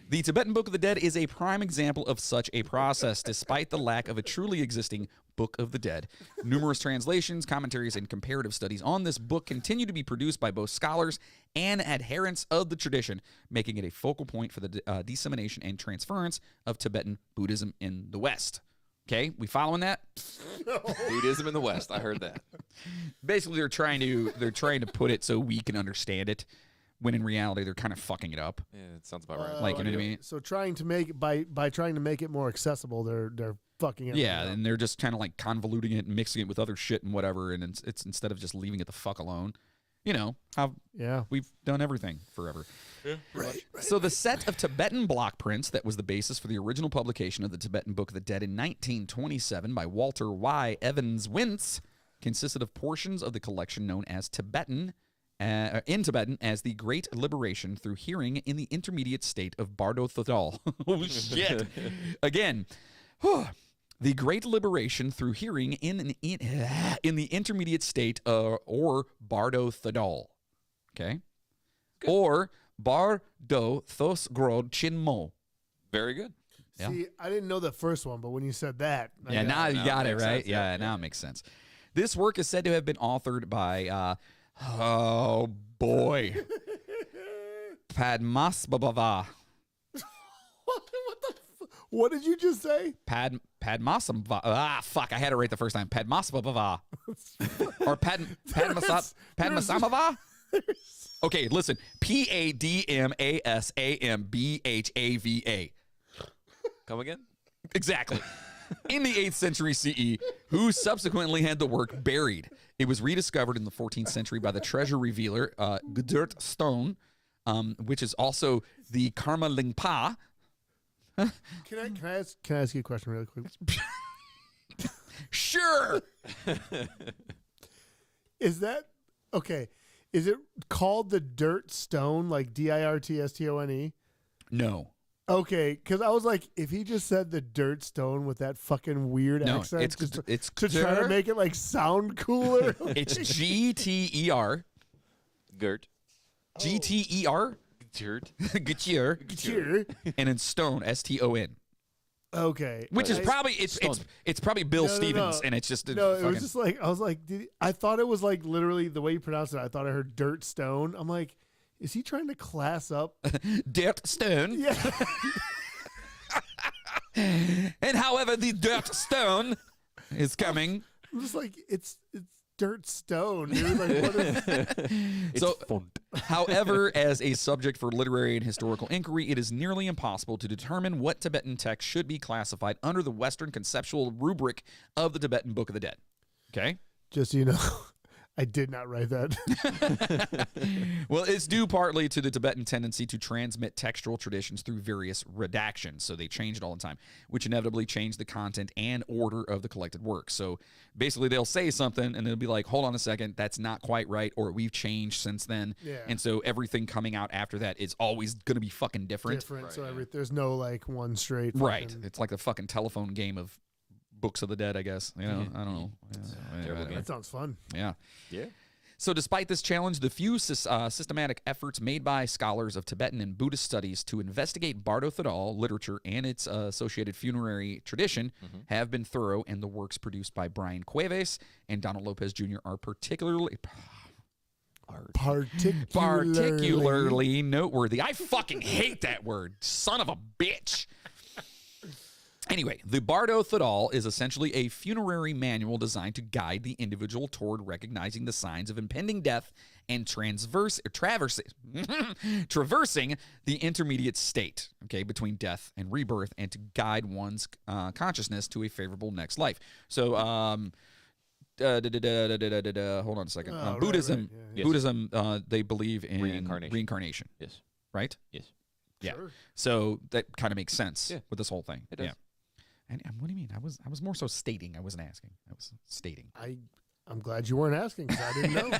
the Tibetan Book of the Dead is a prime example of such a process, despite the lack of a truly existing Book of the Dead. Numerous translations, commentaries, and comparative studies on this book continue to be produced by both scholars and adherents of the tradition, making it a focal point for the dissemination and transference of Tibetan Buddhism in the West. Okay, we following that? Buddhism in the West. I heard that. Basically, they're trying to put it so we can understand it, when in reality they're kind of fucking it up. Yeah, it sounds about right. Like, you know what I mean? So trying to make by trying to make it more accessible, they're fucking it. Yeah, up. and they're just kind of like convoluting it and mixing it with other shit and whatever, and it's instead of just leaving it the fuck alone. You know how Yeah. we've done everything forever. So the set of Tibetan block prints that was the basis for the original publication of the Tibetan Book of the Dead in 1927 by Walter Y. Evans Wentz consisted of portions of the collection known as Tibetan. In Tibetan as the Great Liberation through Hearing in the Intermediate State of Bardo Thodol. Oh, shit. Again, the Great Liberation through Hearing in the Intermediate State or Bardo Thodol. Okay? Or Bardo Thosgrod Chinmo. Very good. Yeah. See, I didn't know the first one, but when you said that, I Yeah, got now it. you got it, makes right? sense. Yeah, Yeah, now it makes sense. This work is said to have been authored by, oh boy, Padmasambhava. What did you just say? Padmasambhava. Ah, fuck, I had it right the first time. Padmasambhava. Or Padmasambhava? Okay, listen. Padmasambhava. Come again? Exactly. In the 8th century CE, who subsequently had the work buried. It was rediscovered in the 14th century by the treasure revealer Gudurt Stone, which is also the Karma Lingpa. Can I ask you a question really quick? Sure. Is that okay? Is it called the Dirt Stone, like Dirtstone? No. Okay, because I was like, if he just said the Dirt Stone with that fucking weird No, accent, it's to try to make it like sound cooler. It's GTER. Gert. GTER. Gert. Getier. Sure. And then Stone, STON. Okay, Which is I- probably it's probably Bill No, no, Stevens, no. and it's just a No, it fucking was just like I was like, I thought it was like literally the way you pronounce it. I thought I heard Dirt Stone. I'm like, is he trying to class up? Dirt Stone. Yeah. And however, the Dirt Stone is coming. I'm just like, it's Dirt Stone, dude. Like, what is? It's So- font. However, as a subject for literary and historical inquiry, it is nearly impossible to determine what Tibetan text should be classified under the Western conceptual rubric of the Tibetan Book of the Dead. Okay? Just so you know, I did not write that. Well, it's due partly to the Tibetan tendency to transmit textual traditions through various redactions. So they change it all the time, which inevitably change the content and order of the collected work. So basically, they'll say something and they'll be like, hold on a second, that's not quite right, or we've changed since then. Yeah. And so everything coming out after that is always going to be fucking different. Different. So there's no like one straight. Right. fucking- It's like the fucking telephone game of Books of the Dead, I guess. You know, I don't know. terrible Yeah. game. That sounds fun. Yeah. Yeah. So, despite this challenge, the few systematic efforts made by scholars of Tibetan and Buddhist studies to investigate Bardo Thadal literature and its associated funerary tradition have been thorough, and the works produced by Brian Cuevas and Donald Lopez Jr. are particularly noteworthy. I fucking hate that word. Son of a bitch. Anyway, the Bardo Thadal is essentially a funerary manual designed to guide the individual toward recognizing the signs of impending death and traversing the intermediate state, okay, between death and rebirth, and to guide one's consciousness to a favorable next life. So, hold on a second. Oh, right, Buddhism, right, yeah, yeah. Buddhism, they believe in Reincarnation. Yes. right? Yes. Yeah. Sure. So that kind of makes sense Yeah. with this whole thing. It does. Yeah. And what do you mean? I was more so stating. I wasn't asking. I was stating. I'm glad you weren't asking because I didn't know.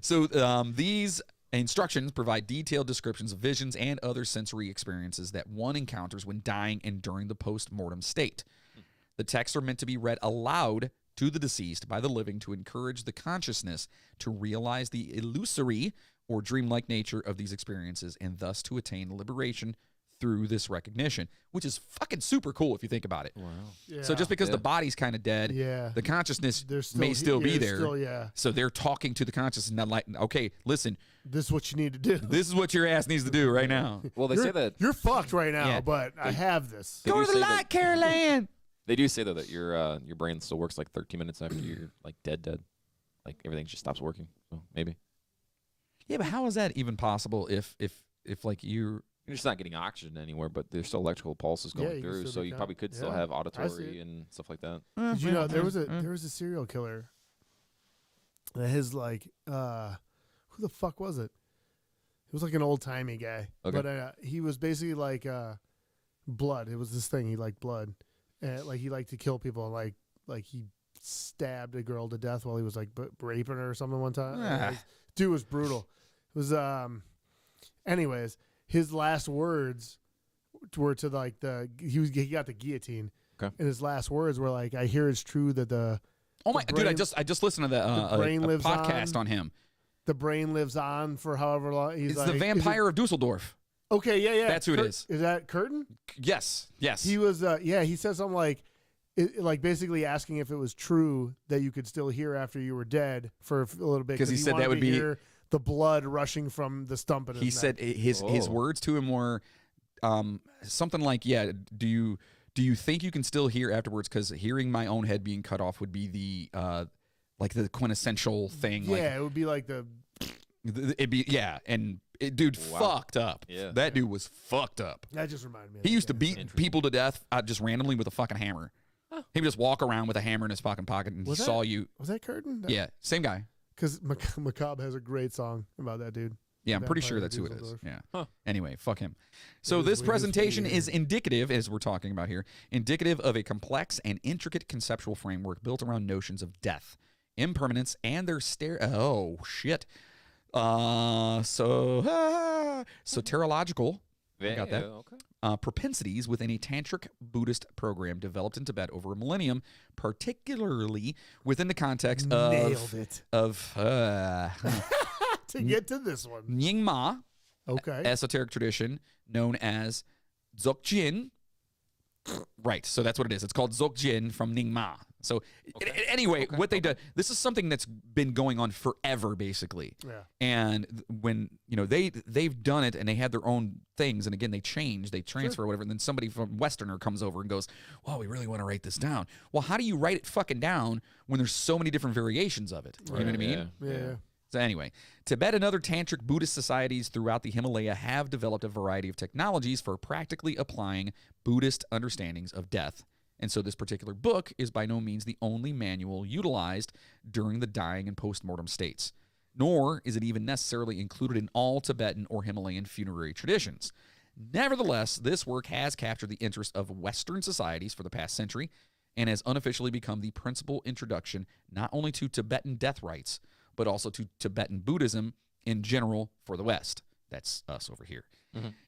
So these instructions provide detailed descriptions of visions and other sensory experiences that one encounters when dying and during the post-mortem state. The texts are meant to be read aloud to the deceased by the living to encourage the consciousness to realize the illusory or dreamlike nature of these experiences and thus to attain liberation through this recognition, which is fucking super cool if you think about it. Wow. Yeah. So just because Yeah. the body's kind of dead, Yeah. the consciousness There's may still be there's there. Still, yeah. So they're talking to the consciousness, not like, okay, listen, This is what you need to do. this is what your ass needs to do right now. Well, they you're, say that you're fucked right now, Yeah. but I have this. They Go do to the say that- light, Caroline. they do say though that your brain still works like 13 minutes after you're like dead. Like everything just stops working. So maybe Yeah, but how is that even possible if like you're you're just not getting oxygen anywhere, but there's still electrical pulses Yeah, going you can through, still so be you con- probably could still yeah, have I see auditory it. and stuff like that. Did you know there was a serial killer that his like who the fuck was it? He was like an old timey guy, Okay. but he was basically like blood. It was this thing he liked blood, and like he liked to kill people. Like he stabbed a girl to death while he was like raping her or something one time. Ah. Dude was brutal. It was anyways, his last words were to like he got the guillotine. Okay. And his last words were like, "I hear it's true that Oh my The dude, I brain- just listened to the brain a lives podcast on. on him. the brain lives on for however long." He's It's like, the is it- Vampire of Dusseldorf. Okay, yeah. That's who it is. Is that Curtin? Yes. He was, he said something like basically asking if it was true that you could still hear after you were dead for a little bit. 'Cause he said that wanted would to be- hear the blood rushing from the stump of his He neck. said his Oh. words to him were something like, "Yeah, do you think you can still hear afterwards? Because hearing my own head being cut off would be the like the quintessential thing. Yeah, Like, it would be like the. it'd be and dude Wow. fucked up. Yeah. That dude was fucked up. That just reminded me. Of He that used to guy. beat people to death just randomly with a fucking hammer. He would just walk around with a hammer in his fucking pocket, and he Was that- saw you. Was that Curtin? Yeah, same guy. Because Macabre has a great song about that dude. Yeah, I'm pretty sure Vampire that's who it is. Dusseldorf. Yeah. Huh. Anyway, fuck him. So is this weird. presentation Weird. is indicative, as we're talking about here, indicative of a complex and intricate conceptual framework built around notions of death, impermanence, and their soteriological got that. Okay. Propensities within a tantric Buddhist program developed in Tibet over a millennium, particularly within the context Nailed it. of To get to this one. Nyingma, Okay. esoteric tradition known as Dzogchen. Right, so that's what it is. It's called Dzogchen from Nyingma. So anyway, what they do, this is something that's been going on forever, basically. Yeah. And when they've done it and they had their own things, and again they change, they transfer, or whatever, and then somebody from Westerner comes over and goes, "Well, we really want to write this down." Well, how do you write it fucking down when there's so many different variations of it? You know what I mean? Yeah. So anyway, Tibet and other tantric Buddhist societies throughout the Himalaya have developed a variety of technologies for practically applying Buddhist understandings of death. And so this particular book is by no means the only manual utilized during the dying and post-mortem states, nor is it even necessarily included in all Tibetan or Himalayan funerary traditions. Nevertheless, this work has captured the interest of Western societies for the past century and has unofficially become the principal introduction not only to Tibetan death rites, but also to Tibetan Buddhism in general for the West. That's us over here.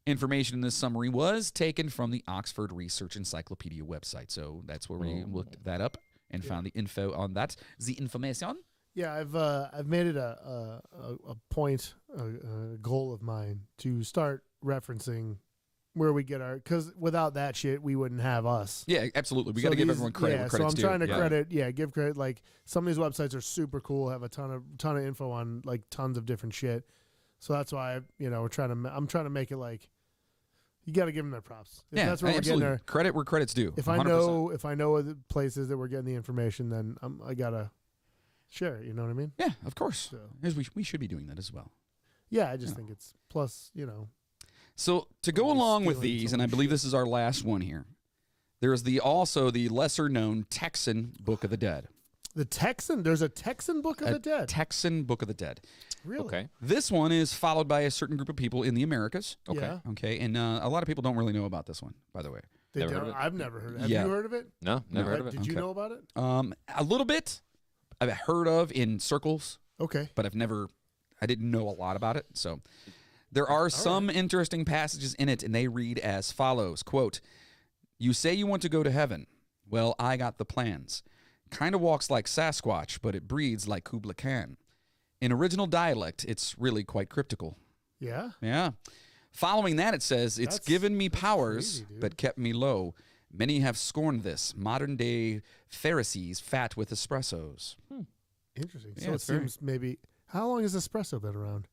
Information in this summary was taken from the Oxford Research Encyclopedia website. So that's where we looked that up and found the info on that. The information. Yeah, I've made it a point, a goal of mine to start referencing where we get our, because without that shit, we wouldn't have us. Yeah, absolutely. We got to give everyone credit. Yeah, where so credit's I'm due. trying to Yeah. give credit. Like some of these websites are super cool, have a ton of info on like tons of different shit. So that's why I'm trying to make it like you got to give them their props. If Yeah, that's where we're absolutely. getting our, Credit where credit's due. if 100%. I know the places that we're getting the information, then I gotta share it. You know what I mean? Yeah, of course. So As we should be doing that as well. yeah, I just think it's plus. So to go Always along with stealing these, and I someone's believe shit. this is our last one here, there's also the lesser known Texan Book of the Dead. The Texan. There's a Texan Book of A the Dead. Texan Book of the Dead. Really? Okay. This one is followed by a certain group of people in the Americas. Okay. Yeah. Okay, and a lot of people don't really know about this one, by the way. They Never heard don't- of it? I've never heard. Have Yeah. you heard of it? No, never heard of it. Did you Okay. know about it? A little bit I've heard of in circles, Okay. but I didn't know a lot about it. So there are some interesting passages in it, and they read as follows, quote, "You say you want to go to heaven. Well, I got the plans. Kind of walks like Sasquatch, but it breathes like Kubla Khan. In original dialect, it's really quite cryptical." Yeah. Yeah. Following that, it says, "It's That's- given me that's powers, crazy, dude. but kept me low. Many have scorned this. Modern day Pharisees fat with espressos." Interesting. Yeah, So it it's very- seems maybe. How long has espresso been around?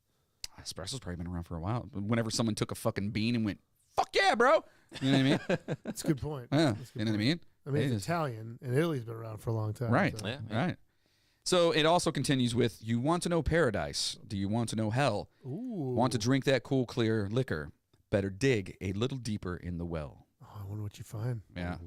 Espresso's probably been around for a while. Whenever someone took a fucking bean and went, "Fuck yeah, bro." You know what I mean? That's a good point. Yeah. That's a good You know what I point. mean? I mean, It it's is. Italian, and Italy's been around for a long time. Right. so- Yeah. Right. So it also continues with, "You want to know paradise? Do you want to know hell? Ooh. Want to drink that cool, clear liquor? Better dig a little deeper in the well." Oh, I wonder what you find. Yeah.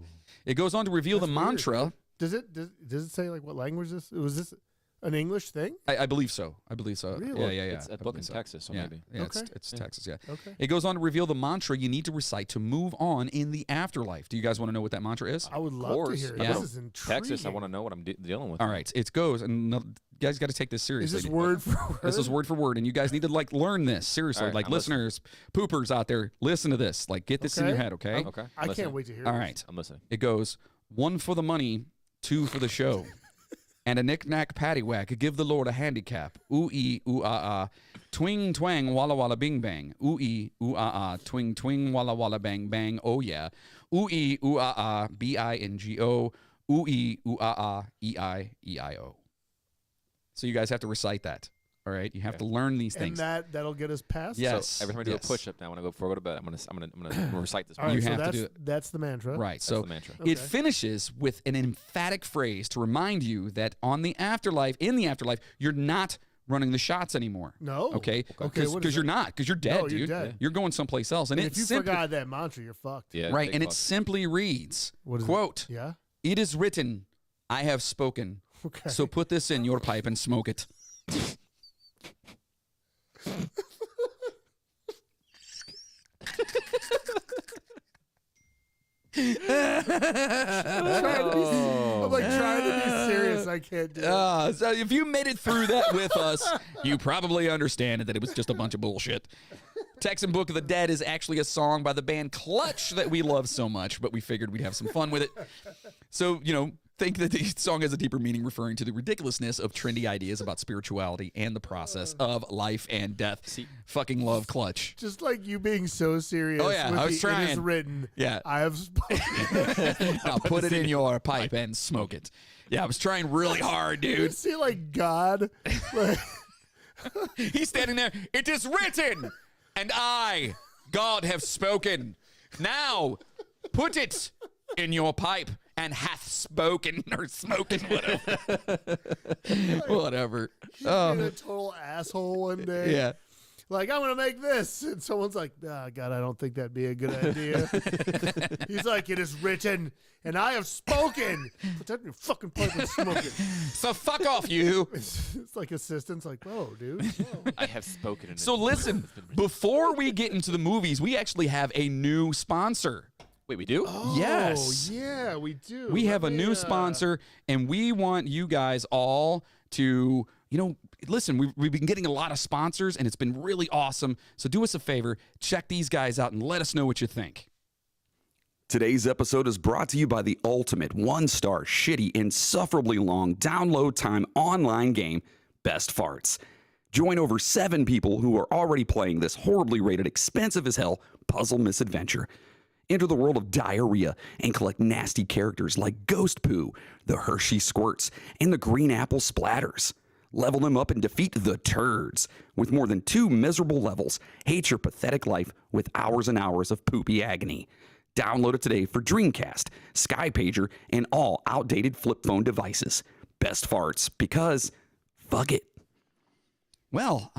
It goes on to reveal That's the weird. mantra. Does it say like what language this? Was this an English thing? I believe so. I believe so. Really? Yeah. It's I a book believe in so. Texas, so Yeah. maybe. Yeah, Okay. it's Texas, yeah. Okay. It goes on to reveal the mantra you need to recite to move on in the afterlife. Do you guys want to know what that mantra is? I would love to course. hear it. Yeah. This is intriguing. Texas, I want to know what I'm dealing with. All right. It goes, and you guys got to take this Is seriously. this word for word? This is word for word, and you guys need to learn this seriously. All right, like I'm listening. listeners, poopers out there, listen to this. Like get this in your Okay. head, okay? Okay. I listening. can't wait to hear. All this. right. I'm listening. It goes 1 for the money, 2 for the show, and a knick-knack paddywhack. Give the Lord a handicap. Ooh-ee, ooh-ah-ah. Twing, twang, walla, walla, bing, bang. Ooh-ee, ooh-ah-ah. Twing, twing, walla, walla, bang, bang. Oh, yeah. Ooh-ee, ooh-ah-ah. B-I-N-G-O. Ooh-ee, ooh-ah-ah. E-I, E-I-O. So you guys have to recite that. All right? You have to learn these And things. that'll get us past. Yes. So every time I do yes. a push-up now, when I go before I go to bed, I'm gonna recite this. All right. You so have to that's do it. that's the mantra. Right. That's So the mantra. it Okay. finishes with an emphatic phrase to remind you that in the afterlife, you're not running the shots anymore. No. Okay? Okay. what Because is you're it? not. Because you're dead, No, you're dude. dead. You're going someplace else. And And it if you simply, forgot that mantra, you're fucked. Yeah. right, big and it fuck. simply reads, What is it? quote, Yeah. It is written, I have spoken. Okay. So put this in your pipe and smoke it. I'm like trying to be serious. I can't do it. So if you made it through that with us, you probably understand that it was just a bunch of bullshit. Texan Book of the Dead is actually a song by the band Clutch that we love so much, but we figured we'd have some fun with it. So, think that the song has a deeper meaning referring to the ridiculousness of trendy ideas about spirituality and the process of life and death. Fucking love Clutch. Just like you being so serious. Oh, yeah, with I was It is trying. written. Yeah. I have spoken. Now put it in your pipe and smoke it. Yeah, I was trying really hard, You dude. see, like God. Like, He's standing there. It is written, and I, God, have spoken. Now, put it in your pipe and hath spoken or smoken, whatever. Whatever. being a total asshole one day. Yeah. Like, I'm going to make this. And someone's like, God, I don't think that'd be a good idea. He's like, it is written, and I have spoken. Put that in your fucking pipe and smoke it. So fuck off, you. It's like assistants, like, whoa, dude. Whoa. I have spoken. So listen, before we get into the movies, we actually have a new sponsor. Wait, we do? Yes. Oh, yeah, we do. We have a Let me, new sponsor, and we want you guys all to, listen, we've been getting a lot of sponsors, and it's been really awesome. So do us a favor, check these guys out, and let us know what you think. Today's episode is brought to you by the ultimate one-star, shitty, insufferably long download time online game, Best Farts. Join over 7 people who are already playing this horribly rated, expensive as hell puzzle misadventure. Enter the world of diarrhea and collect nasty characters like Ghost Poo, the Hershey Squirts, and the Green Apple Splatters. Level them up and defeat the Turds. With more than 2 miserable levels, hate your pathetic life with hours and hours of poopy agony. Download it today for Dreamcast, SkyPager, and all outdated flip phone devices. Best Farts, because fuck it. Well,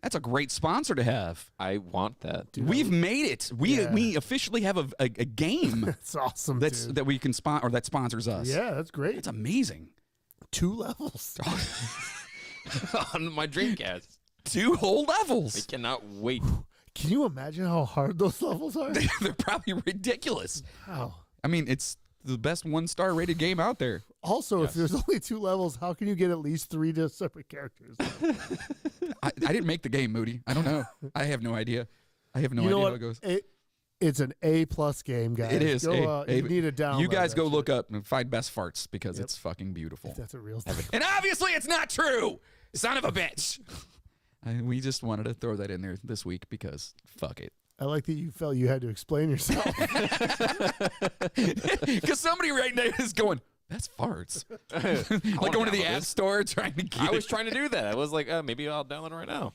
that's a great sponsor to have. I want that. We've made it. We Yeah. officially have a game It's awesome, dude. that we can sponsor, or that sponsors us. Yeah, that's great. It's amazing. 2 levels. On my Dreamcast. 2 whole I levels. cannot wait. Can you imagine how hard those levels are? They're probably ridiculous. Wow. It's the best 1-star rated game out there. Also, if there's only 2 levels, how can you get at least 3 separate characters? I didn't make the game, Moody. I don't know. I have no idea. I have no You know idea what? how it goes. It's an A+ game, guys. It is. Go, A- you need to download. You guys that go shit. look up and find Best Farts because Yep. it's fucking beautiful. If that's a real thing. And obviously it's not true. Son of a bitch. We just wanted to throw that in there this week because fuck it. I like that you felt you had to explain yourself. Because somebody right now is going, that's farts. Like going to the app store trying to get I was it. trying to do that. I was like, maybe I'll download it right now.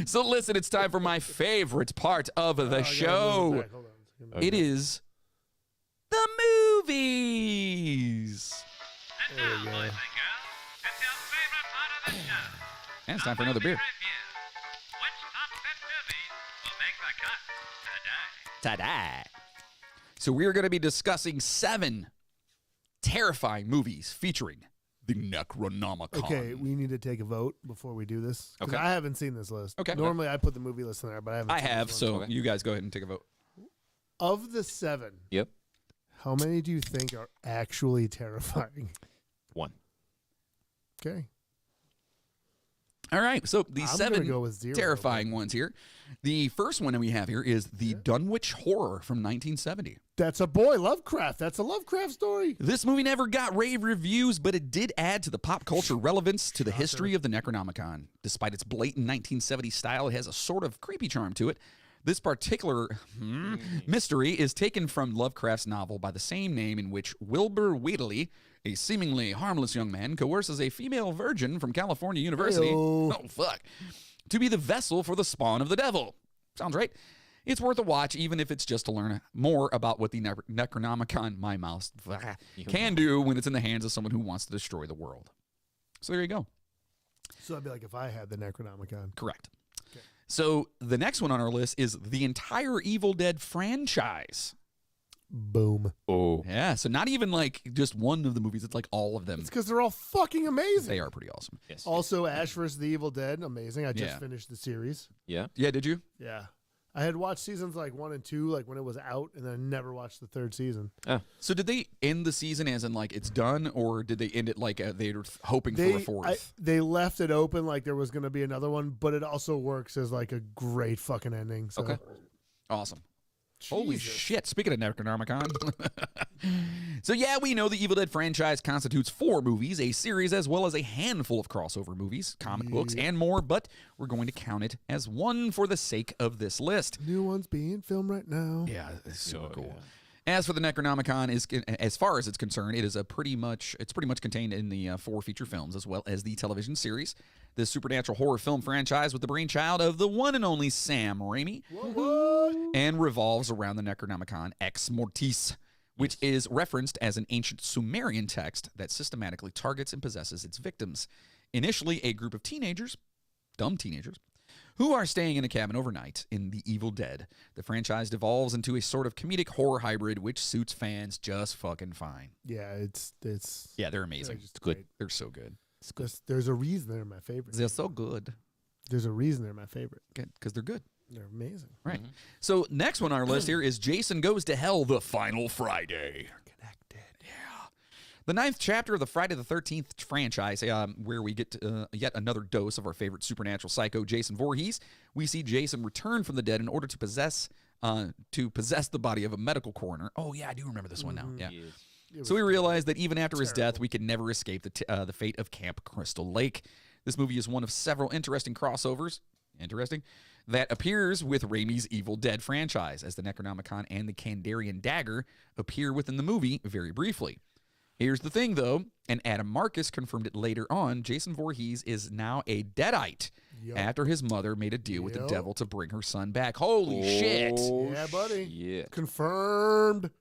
So listen, it's time for my favorite part of Oh, the show. Hold on. It is the movies. There we go. And it's time for another beer. Ta-da! So we're going to be discussing 7 terrifying movies featuring the Necronomicon. Okay, we need to take a vote before we do this. 'Cause Okay. I haven't seen this list. Okay. Normally I put the movie list in there, but I haven't. I seen have, this one. so you guys go ahead and take a vote. Of the 7, Yep. how many do you think are actually terrifying? 1. Okay. All right, so the I'm 7 gonna go with 0, terrifying ones here. The first one that we have here is the Dunwich Horror from 1970. That's a boy, Lovecraft. That's a Lovecraft story. This movie never got rave reviews, but it did add to the pop culture relevance to the history of the Necronomicon. Despite its blatant 1970s style, it has a sort of creepy charm to it. This particular mystery is taken from Lovecraft's novel by the same name, in which Wilbur Wheatley, a seemingly harmless young man, coerces a female virgin from California University, to be the vessel for the spawn of the devil. Sounds right. It's worth a watch, even if it's just to learn more about what the Necronomicon, my mouse, can do when it's in the hands of someone who wants to destroy the world. So there you go. So that'd be like if I had the Necronomicon. Correct. So the next one on our list is the entire Evil Dead franchise. Boom. Oh, Yeah, so not even like just one of the movies. It's like all of them. It's because they're all fucking amazing. They are pretty awesome. yes. Also, Ash vs. the Evil Dead, amazing. I just Yeah. finished the series. Yeah. Yeah, did you? Yeah. I had watched seasons like 1 and 2, like when it was out, and then I never watched the third season. So did they end the season as in like it's done, or did they end it like they were hoping for a fourth? They left it open like there was going to be another one, but it also works as like a great fucking ending. So. Okay. Awesome. Holy Jesus. shit. Speaking of Necronomicon. So, yeah, we know the Evil Dead franchise constitutes 4 movies, a series, as well as a handful of crossover movies, comic books, and more, but we're going to count it as one for the sake of this list. New one's being filmed right now. Yeah, it's super cool. yeah. As for the Necronomicon, as far as it's concerned, it is pretty much contained in the 4 feature films as well as the television series. This supernatural horror film franchise with the brainchild of the one and only Sam Raimi, and revolves around the Necronomicon Ex Mortis, which is referenced as an ancient Sumerian text that systematically targets and possesses its victims. Initially, a group of teenagers, dumb teenagers, who are staying in a cabin overnight in The Evil Dead. The franchise devolves into a sort of comedic horror hybrid, which suits fans just fucking fine. Yeah, it's Yeah, they're amazing. they're just Good. great. They're so good. There's a reason they're my favorite. They're so good. There's a reason they're my favorite. Because they're good. They're amazing. Right. So next one on our list here is Jason Goes to Hell, The Final Friday. Connected. Yeah. The 9th chapter of the Friday the 13th franchise, where we get yet another dose of our favorite supernatural psycho, Jason Voorhees. We see Jason return from the dead in order to possess the body of a medical coroner. Oh, yeah, I do remember this one now. Yeah. So we realize that even after his death, we can never escape the fate of Camp Crystal Lake. This movie is one of several interesting crossovers. That appears with Raimi's Evil Dead franchise, as the Necronomicon and the Kandarian Dagger appear within the movie very briefly. Here's the thing, though, and Adam Marcus confirmed it later on, Jason Voorhees is now a Deadite after his mother made a deal with the devil to bring her son back. Holy shit. Yeah, buddy. Yeah. Confirmed.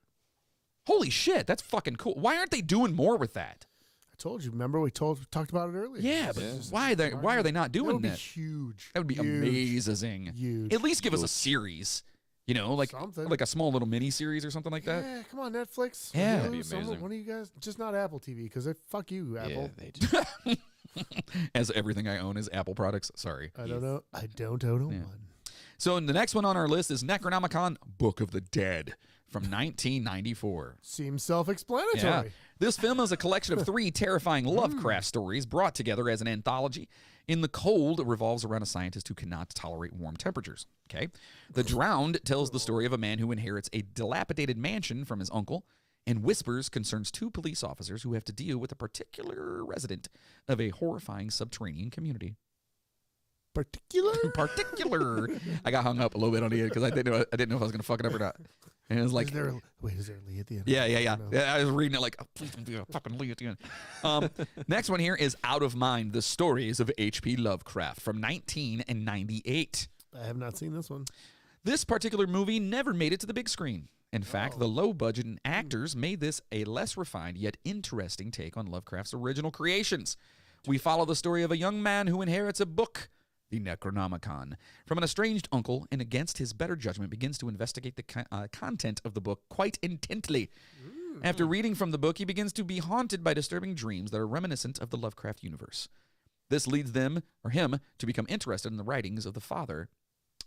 Holy shit, that's fucking cool. Why aren't they doing more with that? I told you. Remember we talked about it earlier. Yeah, but It's just- why are they not that doing would be that? huge. That would be Huge. amazing. Huge. At least give us a series. You know, like Something. a small little mini series or something like that. Yeah, come on, Netflix. Yeah. Hulu, That'd be someone- amazing. One of you guys, just not Apple TV, because fuck you, Apple. Yeah, they do. As everything I own is Apple products. Sorry. I don't know. I don't own Yeah. one. So the next one on our list is Necronomicon Book of the Dead from 1994. Seems self-explanatory. Yeah. This film is a collection of 3 terrifying Lovecraft stories brought together as an anthology. In the Cold, it revolves around a scientist who cannot tolerate warm temperatures. Okay. The Drowned tells the story of a man who inherits a dilapidated mansion from his uncle. And Whispers concerns 2 police officers who have to deal with a particular resident of a horrifying subterranean community. Particular. I got hung up a little bit on the end because I didn't know if I was going to fuck it up or not. And it was like, is there a Lee at the end? yeah. No. Yeah, I was reading it like, oh, please don't do a fucking Lee at the end. Next one here is Out of Mind, The Stories of H.P. Lovecraft from 1998. I have not seen this one. This particular movie never made it to the big screen. In fact, the low budget and actors made this a less refined yet interesting take on Lovecraft's original creations. We follow the story of a young man who inherits a book, the Necronomicon, from an estranged uncle, and against his better judgment begins to investigate the content of the book quite intently. After reading from the book, he begins to be haunted by disturbing dreams that are reminiscent of the Lovecraft universe. This leads him to become interested in the writings of the father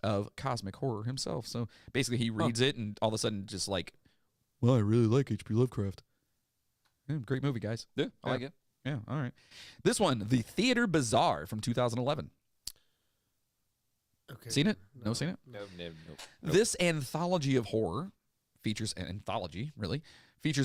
of cosmic horror himself. So basically he reads it and all of a sudden just like, well, I really like H.P. Lovecraft. Yeah, great movie, guys. Yeah, I like it. Yeah, all right. This one, The Theater Bazaar from 2011. Okay. Seen it? No, seen it? No. This anthology of horror features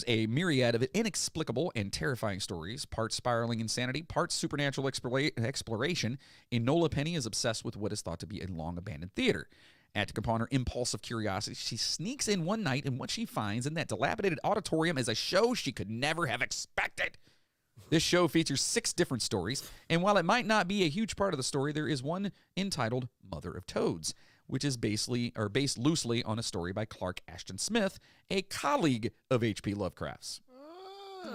a myriad of inexplicable and terrifying stories, part spiraling insanity, part supernatural exploration. Enola Penny is obsessed with what is thought to be a long-abandoned theater. Acting upon her impulsive curiosity, she sneaks in one night, and what she finds in that dilapidated auditorium is a show she could never have expected. This show features 6 different stories, and while it might not be a huge part of the story, there is one entitled Mother of Toads, which is based loosely on a story by Clark Ashton Smith, a colleague of H.P. Lovecraft's.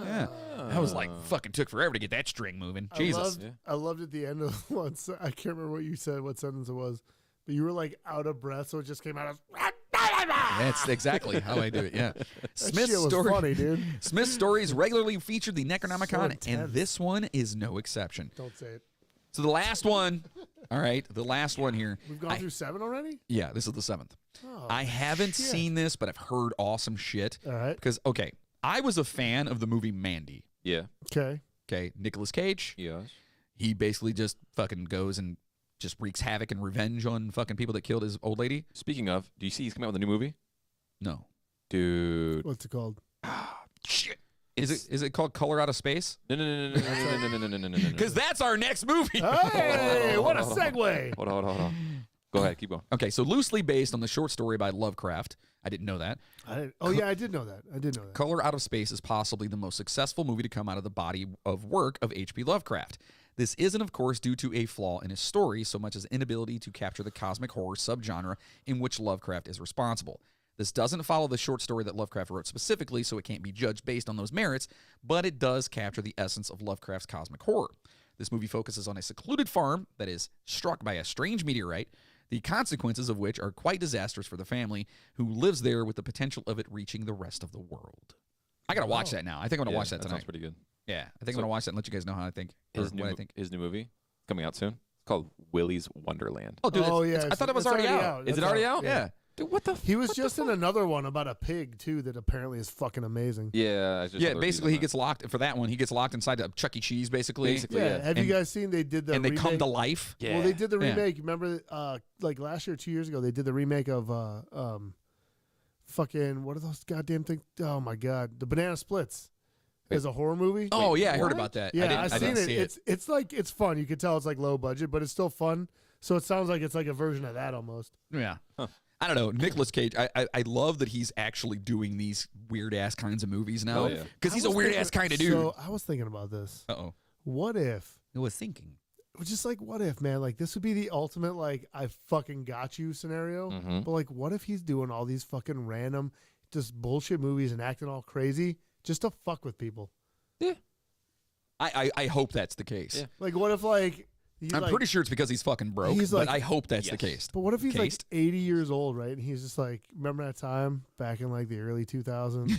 Yeah, that was like fucking took forever to get that string moving. Jesus. I loved at the end of once. I can't remember what you said, what sentence it was, but you were like out of breath, so it just came out as That's exactly how I do it. Yeah. That shit was funny, dude. Smith's stories regularly featured the Necronomicon, intense. and this one is no exception. Don't say it. So the last one, all right, the last one here. We've gone through 7 already? Yeah, this is the 7th. Oh, I haven't shit. seen this, but I've heard awesome shit. All right. Because, okay, I was a fan of the movie Mandy. Yeah. Okay. Okay, Nicolas Cage. Yes. He basically just fucking goes and just wreaks havoc and revenge on fucking people that killed his old lady. Speaking of, do you see he's coming out with a new movie? No. Dude. What's it called? Shit. Is it called Color Out of Space? No. Because that's our next movie. Hey, what a segue. Hold on. Go ahead, keep going. Okay, so loosely based on the short story by Lovecraft. I didn't know that. I did know that. Color Out of Space is possibly the most successful movie to come out of the body of work of H.P. Lovecraft. This isn't, of course, due to a flaw in his story so much as inability to capture the cosmic horror subgenre in which Lovecraft is responsible. This doesn't follow the short story that Lovecraft wrote specifically, so it can't be judged based on those merits, but it does capture the essence of Lovecraft's cosmic horror. This movie focuses on a secluded farm that is struck by a strange meteorite, the consequences of which are quite disastrous for the family who lives there with the potential of it reaching the rest of the world. I gotta watch that now. I think I'm gonna watch that tonight. Sounds pretty good. Yeah, I think I'm gonna watch that and let you guys know how I think. His new movie coming out soon. It's called Willy's Wonderland. Oh, dude, yeah. I thought it was already out. Is it already out? Yeah. Dude, what the? He was just in another one about a pig too that apparently is fucking amazing. Yeah. Yeah, basically he gets locked for that one. He gets locked inside a Chuck E. Cheese, basically. Yeah. Have you guys seen they did the and they remake? come to life? Yeah. Well, they did the Yeah. remake. Remember, like last year, 2 years ago, they did the remake of fucking what are those goddamn things? Oh my god, the Banana Splits is a horror movie. Oh yeah, I heard what? about that. Yeah, I didn't see it. It's like it's fun. You can tell it's like low budget, but it's still fun. So it sounds like it's like a version of that almost. Yeah. I don't know. Nicolas Cage, I love that he's actually doing these weird ass kinds of movies now. Oh, yeah. Because he's a weird ass kind of dude. So I was thinking about this. Uh-oh. What if? I was thinking. Just like, what if, man? Like, this would be the ultimate, like, I fucking got you scenario. Mhm. But, like, what if he's doing all these fucking random, just bullshit movies and acting all crazy just to fuck with people? I hope that's the case. Yeah. Like, what if, like, he's I'm like, pretty sure it's because he's fucking broke, He's but like- I hope that's the Yes. case. But what if he's Cased? like 80 years old, right? And he's just like, remember that time back in like the early 2000s?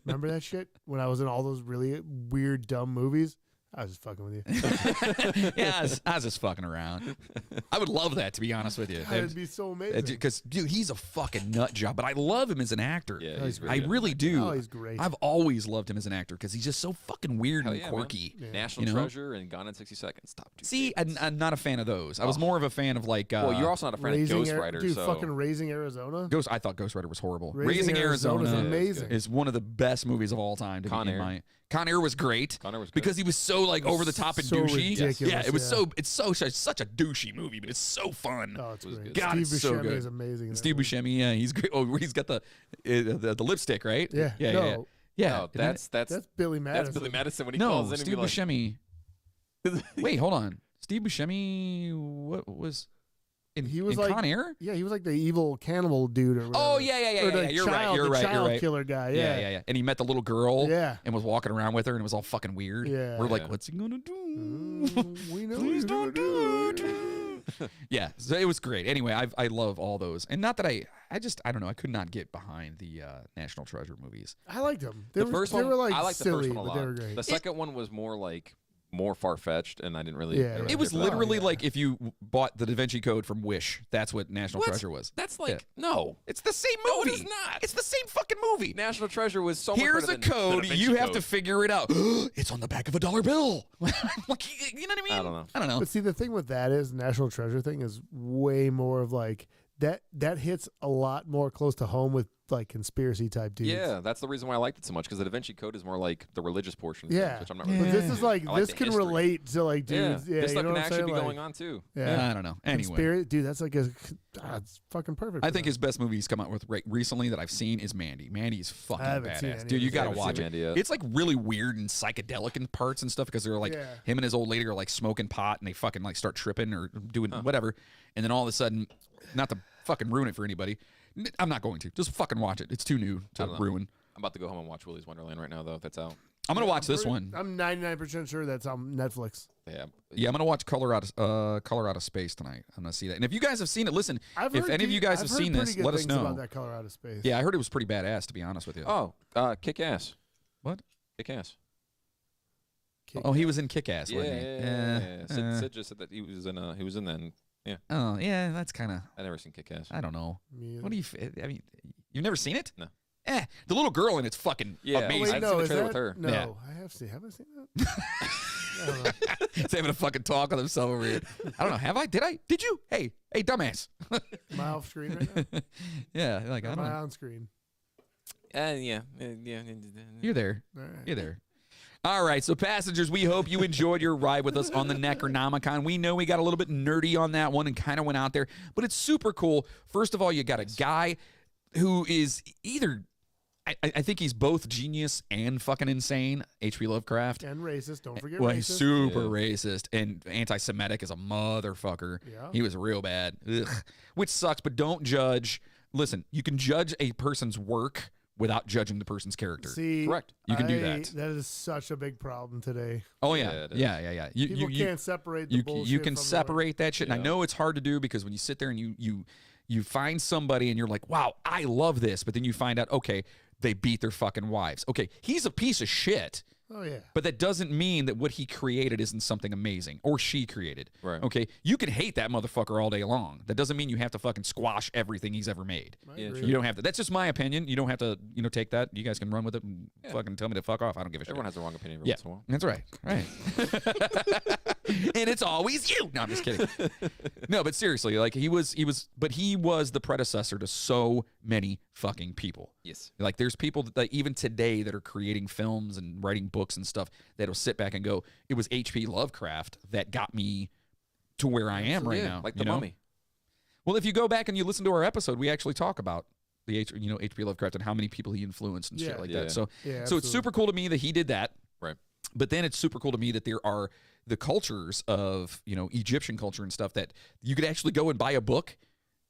Remember that shit when I was in all those really weird, dumb movies? I was just fucking with you. Yeah, I was just fucking around. I would love that, to be honest with you. That'd be so amazing. Because, dude, he's a fucking nut job, but I love him as an actor. Yeah, he's he's great. really I good. really do. Oh, he's great. I've always loved him as an actor because he's just so fucking weird Hell and yeah, man. quirky. Yeah. National You know? Treasure and Gone in 60 Seconds. Top two. See, favorites. I'm not a fan of those. I was more of a fan of like. Well, you're also not a fan of Ghost Rider, dude, so fucking Raising Arizona. I thought Ghost Rider was horrible. Raising Arizona's Arizona amazing. is one of the best movies of all time. To Con be in Air. my Con Air was great. Con Air was good. because he was so like over the top and So douchey. ridiculous, yeah, it was yeah. such a douchey movie, but it's so fun. Oh, it's was great. good. God, Steve it's so Buscemi good. is amazing. in that Steve movie. Buscemi, yeah, he's great. Oh, he's got the lipstick, right? Yeah. yeah, no, yeah. Yeah, No, that's that's Billy Madison. Billy Madison when he no, calls in Steve and be Buscemi. Wait, hold on. Steve Buscemi, what was in, He was in like- Con Air? Yeah, he was like the evil cannibal dude or whatever. Oh yeah, Or the yeah. You're child, right. the child You're right. killer guy. Yeah, Yeah. yeah, yeah. And he met the little girl. Yeah. And was walking around with her, and it was all fucking weird. Yeah. We're like, Yeah. what's he gonna do? We know Please what don't you're do gonna it. Yeah, so it was great. Anyway, I love all those, and not that I don't know. I could not get behind the National Treasure movies. I liked them. The first they one, were like I liked silly, the first one a but they were lot. great. The second one was more far fetched, and I didn't really. Yeah, I didn't yeah. It was care for that. literally yeah. like if you bought the Da Vinci Code from Wish. That's what National What? Treasure was. That's like Yeah. no. It's the same No, it movie. is not. It's the same fucking movie. National Treasure was so much Here's better a than code. Da Vinci You have to Code. figure it out. It's on the back of a dollar bill. Like, you know what I mean? I don't know. I don't know. But see, the thing with that is National Treasure thing is way more of like that hits a lot more close to home with like conspiracy type dudes. Yeah, that's the reason why I liked it so much because the Da Vinci Code is more like the religious portion, of Yeah. things, which I'm not But really. this is like I like this the can history. relate to like dudes. Yeah, this you stuff know can what I'm actually saying? be Like, going on too. Yeah, I don't know. Anyway. Conspiracy, dude, that's like it's fucking perfect. I for think that. his best movie he's come out with recently that I've seen is Mandy. Mandy is fucking haven't seen badass. any Dude, of you his. gotta I haven't watch seen it. Mandy yet. It's like really weird and psychedelic in parts and stuff because they're like Yeah. him and his old lady are like smoking pot and they fucking like start tripping or doing whatever. And then all of a sudden, not to fucking ruin it for anybody, I'm not going to. Just fucking watch it. It's too new I to don't know. ruin. I'm about to go home and watch Willy's Wonderland right now, though. If that's out. I'm gonna watch this one. I'm 99% sure that's on Netflix. Yeah. Yeah, I'm gonna watch Color Out of Space tonight. I'm gonna see that. And if you guys have seen it, listen. I've If heard any of you guys I've have heard seen pretty this, good let us things know. about that Color Out of Space. Yeah, I heard it was pretty badass. To be honest with you. Oh, Kick Ass. What? Kick Ass. Oh, he was in Kick-Ass, Yeah, wasn't he? Sid just said that he was in that. And yeah, Oh, yeah, that's kind of. I never seen Kick Ass. I don't know. Me What do you? I mean, you've never seen it? No. The little girl in it's fucking Yeah, amazing. I've seen the is trailer that, with her. No, Yeah. I have seen. Have I seen that? I don't know. He's having a fucking talk with himself over here. I don't know. Have I? Did I? Did you? Hey, dumbass. Am I off screen right now? Yeah, like I Am don't I know. on screen? Yeah. You're there. All right. You're there. All right, so passengers, we hope you enjoyed your ride with us on the Necronomicon. We know we got a little bit nerdy on that one and kind of went out there, but it's super cool. First of all, you got a guy who is either, I think he's both genius and fucking insane, H.P. Lovecraft. And racist. Don't forget Well, racist. he's super Yeah. racist and anti-Semitic as a motherfucker. Yeah. He was real bad, which sucks, but don't judge. Listen, you can judge a person's work without judging the person's character. See, Correct. You can do that. That is such a big problem today. Oh, Yeah, yeah. it is. Yeah. People can't separate the bullshit. You can from the- separate that shit. And I Yeah. know it's hard to do because when you sit there and you find somebody and you're like, wow, I love this. But then you find out, okay, they beat their fucking wives. Okay, he's a piece of shit. Oh yeah. But that doesn't mean that what he created isn't something amazing or she created. Right. Okay, you can hate that motherfucker all day long. That doesn't mean you have to fucking squash everything he's ever made. I Yeah, agree. sure. You don't have to. That's just my opinion. You don't have to, take that. You guys can run with it and fucking tell me to fuck off. I don't give a shit. Everyone has the wrong opinion every Yeah, once in a while. that's right. Right. And it's always you. No, I'm just kidding. No, but seriously, like he was the predecessor to so many fucking people. Yes. Like there's people that even today that are creating films and writing books and stuff that'll sit back and go, it was H.P. Lovecraft that got me to where I am right now. Like you the know? Mummy. Well, if you go back and you listen to our episode, we actually talk about the H.P. Lovecraft and how many people he influenced and shit Yeah. like Yeah. that. So Yeah, so it's absolutely. super cool to me that he did that. Right. But then it's super cool to me that there are the cultures of, Egyptian culture and stuff that you could actually go and buy a book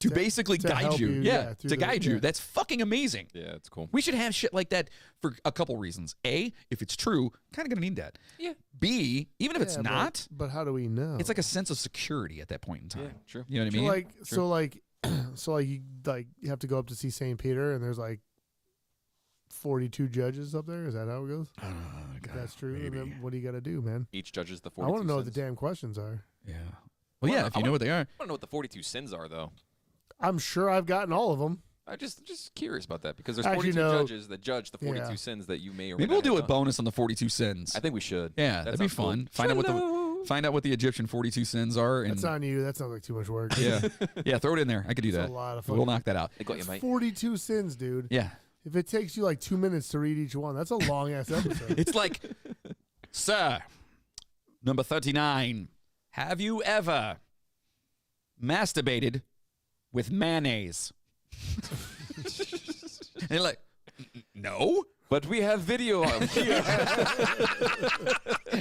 to basically to guide help you. you, Yeah, yeah, through to the- guide you. yeah. That's fucking amazing. Yeah, it's cool. We should have shit like that for a couple reasons. A, if it's true, kind of going to need that. Yeah. B, even if it's Yeah, but- not, But how do we know? it's like a sense of security at that point in time. Yeah, true. You know what I So mean? like you have to go up to see St. Peter and there's like 42 judges up there. Is that how it goes? If that's true. And then what do you got to do, man? Each judges the I 42 want to know what the sins. damn questions are. Yeah. Well, yeah, if you know what they are. I want to know what the 42 sins are, though. I'm sure I've gotten all of them. I'm just curious about that because there's Actually, 42 no. judges that judge the 42 Yeah. sins that you may or Maybe may we'll not do a have done. bonus on the 42 sins. I think we should. Yeah, That that'd be sounds cool. fun. Find out what the Egyptian 42 sins are. And That's on you. That sounds like too much work. yeah, yeah, throw it in there. I could do It's that. a lot of We'll fucking- knock that out. They got you, It's mate. 42 sins, dude. Yeah. If it takes you like 2 minutes to read each one, that's a long ass episode. It's like, sir, number 39. Have you ever masturbated with mayonnaise? And you're like, no. But we have video of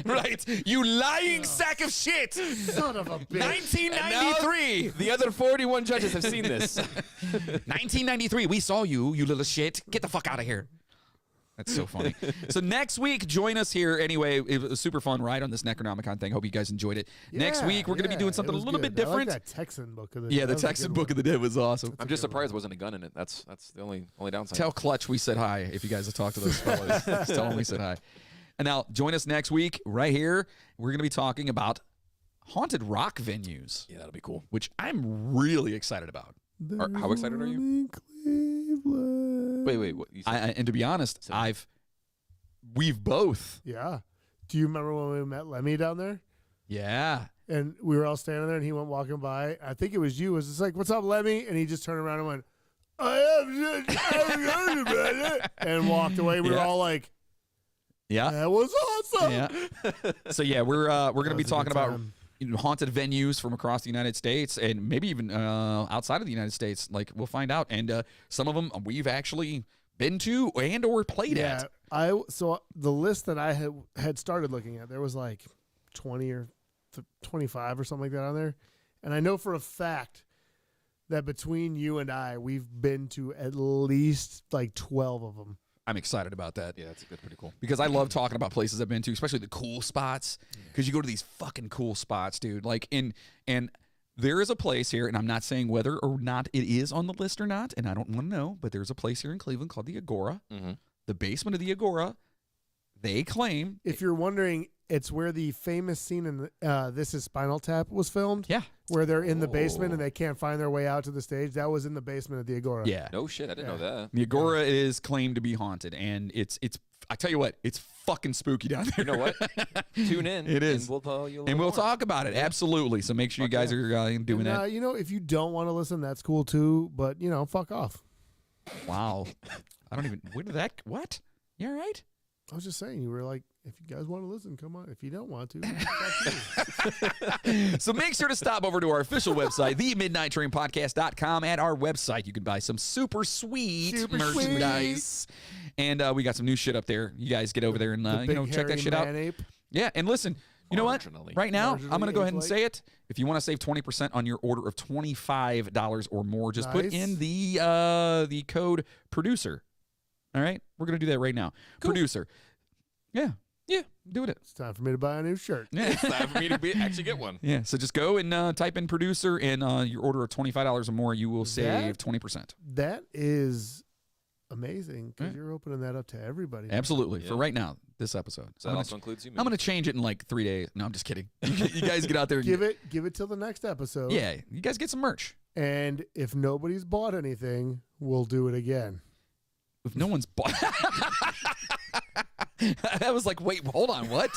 Right. You lying sack of shit. Son of a bitch. 1993. The other 41 judges have seen this. 1993. We saw you, you little shit. Get the fuck out of here. That's so funny. So next week, join us here. Anyway, it was a super fun ride on this Necronomicon thing. Hope you guys enjoyed it. Next Yeah, week, we're going to be yeah, doing it something a was little good. bit I like different. that Texan book of the Yeah, the that was a Texan good Book one. of the Dead was awesome. I'm just surprised there wasn't a gun in it. That's the only downside. Tell Clutch we said hi if you guys have talked to those fellas. Just tell them we said hi. And now, join us next week right here. We're going to be talking about haunted rock venues, Yeah, that'll be cool. which I'm really excited about. How excited are you? Wait. What? You said? And to be honest, we've both. Yeah. Do you remember when we met Lemmy down there? Yeah. And we were all standing there and he went walking by. I think it was you. It was just like, "What's up, Lemmy?" And he just turned around and went, "I haven't heard about it," and walked away. We were Yeah. all like, Yeah. "That was awesome." Yeah. So yeah, we're going to be was a talking good about time. haunted venues from across the United States and maybe even outside of the United States. Like we'll find out, and some of them we've actually been to and or played Yeah. at. So the list that I had started looking at, there was like 20 or 25 or something like that on there, and I know for a fact that between you and I, we've been to at least like 12 of them. I'm excited about that. Yeah, that's pretty cool. Because I love talking about places I've been to, especially the cool spots. Because you go to these fucking cool spots, dude. Like and there is a place here, and I'm not saying whether or not it is on the list or not, and I don't want to know, but there's a place here in Cleveland called the Agora. Mm-hmm. The basement of the Agora, they claim. If you're wondering, it's where the famous scene in This Is Spinal Tap was filmed. Yeah. Where they're in the basement and they can't find their way out to the stage. That was in the basement of the Agora. Yeah. No shit, I didn't know that. The Agora is claimed to be haunted, and it's. I tell you what, it's fucking spooky down there. You know what? Tune in. It is. And we'll tell you a And little we'll more. talk about it. Absolutely. So make sure you guys are doing And, that. you know, if you don't want to listen, that's cool too. But, you know, fuck off. Wow. I don't even. Where did that? What? You all right? I was just saying, you were like, if you guys want to listen, come on. If you don't want to, fuck you. So make sure to stop over to our official website, themidnighttrainpodcast.com. At our website, you can buy some super sweet merchandise. And we got some new shit up there. You guys get over there and The big check that hairy shit out. man ape. Yeah, and listen, you know what? Marginally. Right now, I'm going to go ahead and Marginally say it. If you want to save 20% on your order of $25 or more, just put Nice. in the code producer. All right? We're going to do that right now. Producer. Yeah. Yeah. Doing it. It's time for me to buy a new shirt. Yeah. It's time for me to actually get one. Yeah, so just go and type in producer, and your order of $25 or more, you will save 20%. That is amazing because Yeah. you're opening that up to everybody. Absolutely. Yeah. For right now, this episode. So that also includes you. I'm going to change it in like 3 days. No, I'm just kidding. You guys get out there and Give it till the next episode. Yeah, you guys get some merch. And if nobody's bought anything, we'll do it again. If no one's bought. I was like, wait, hold on, what?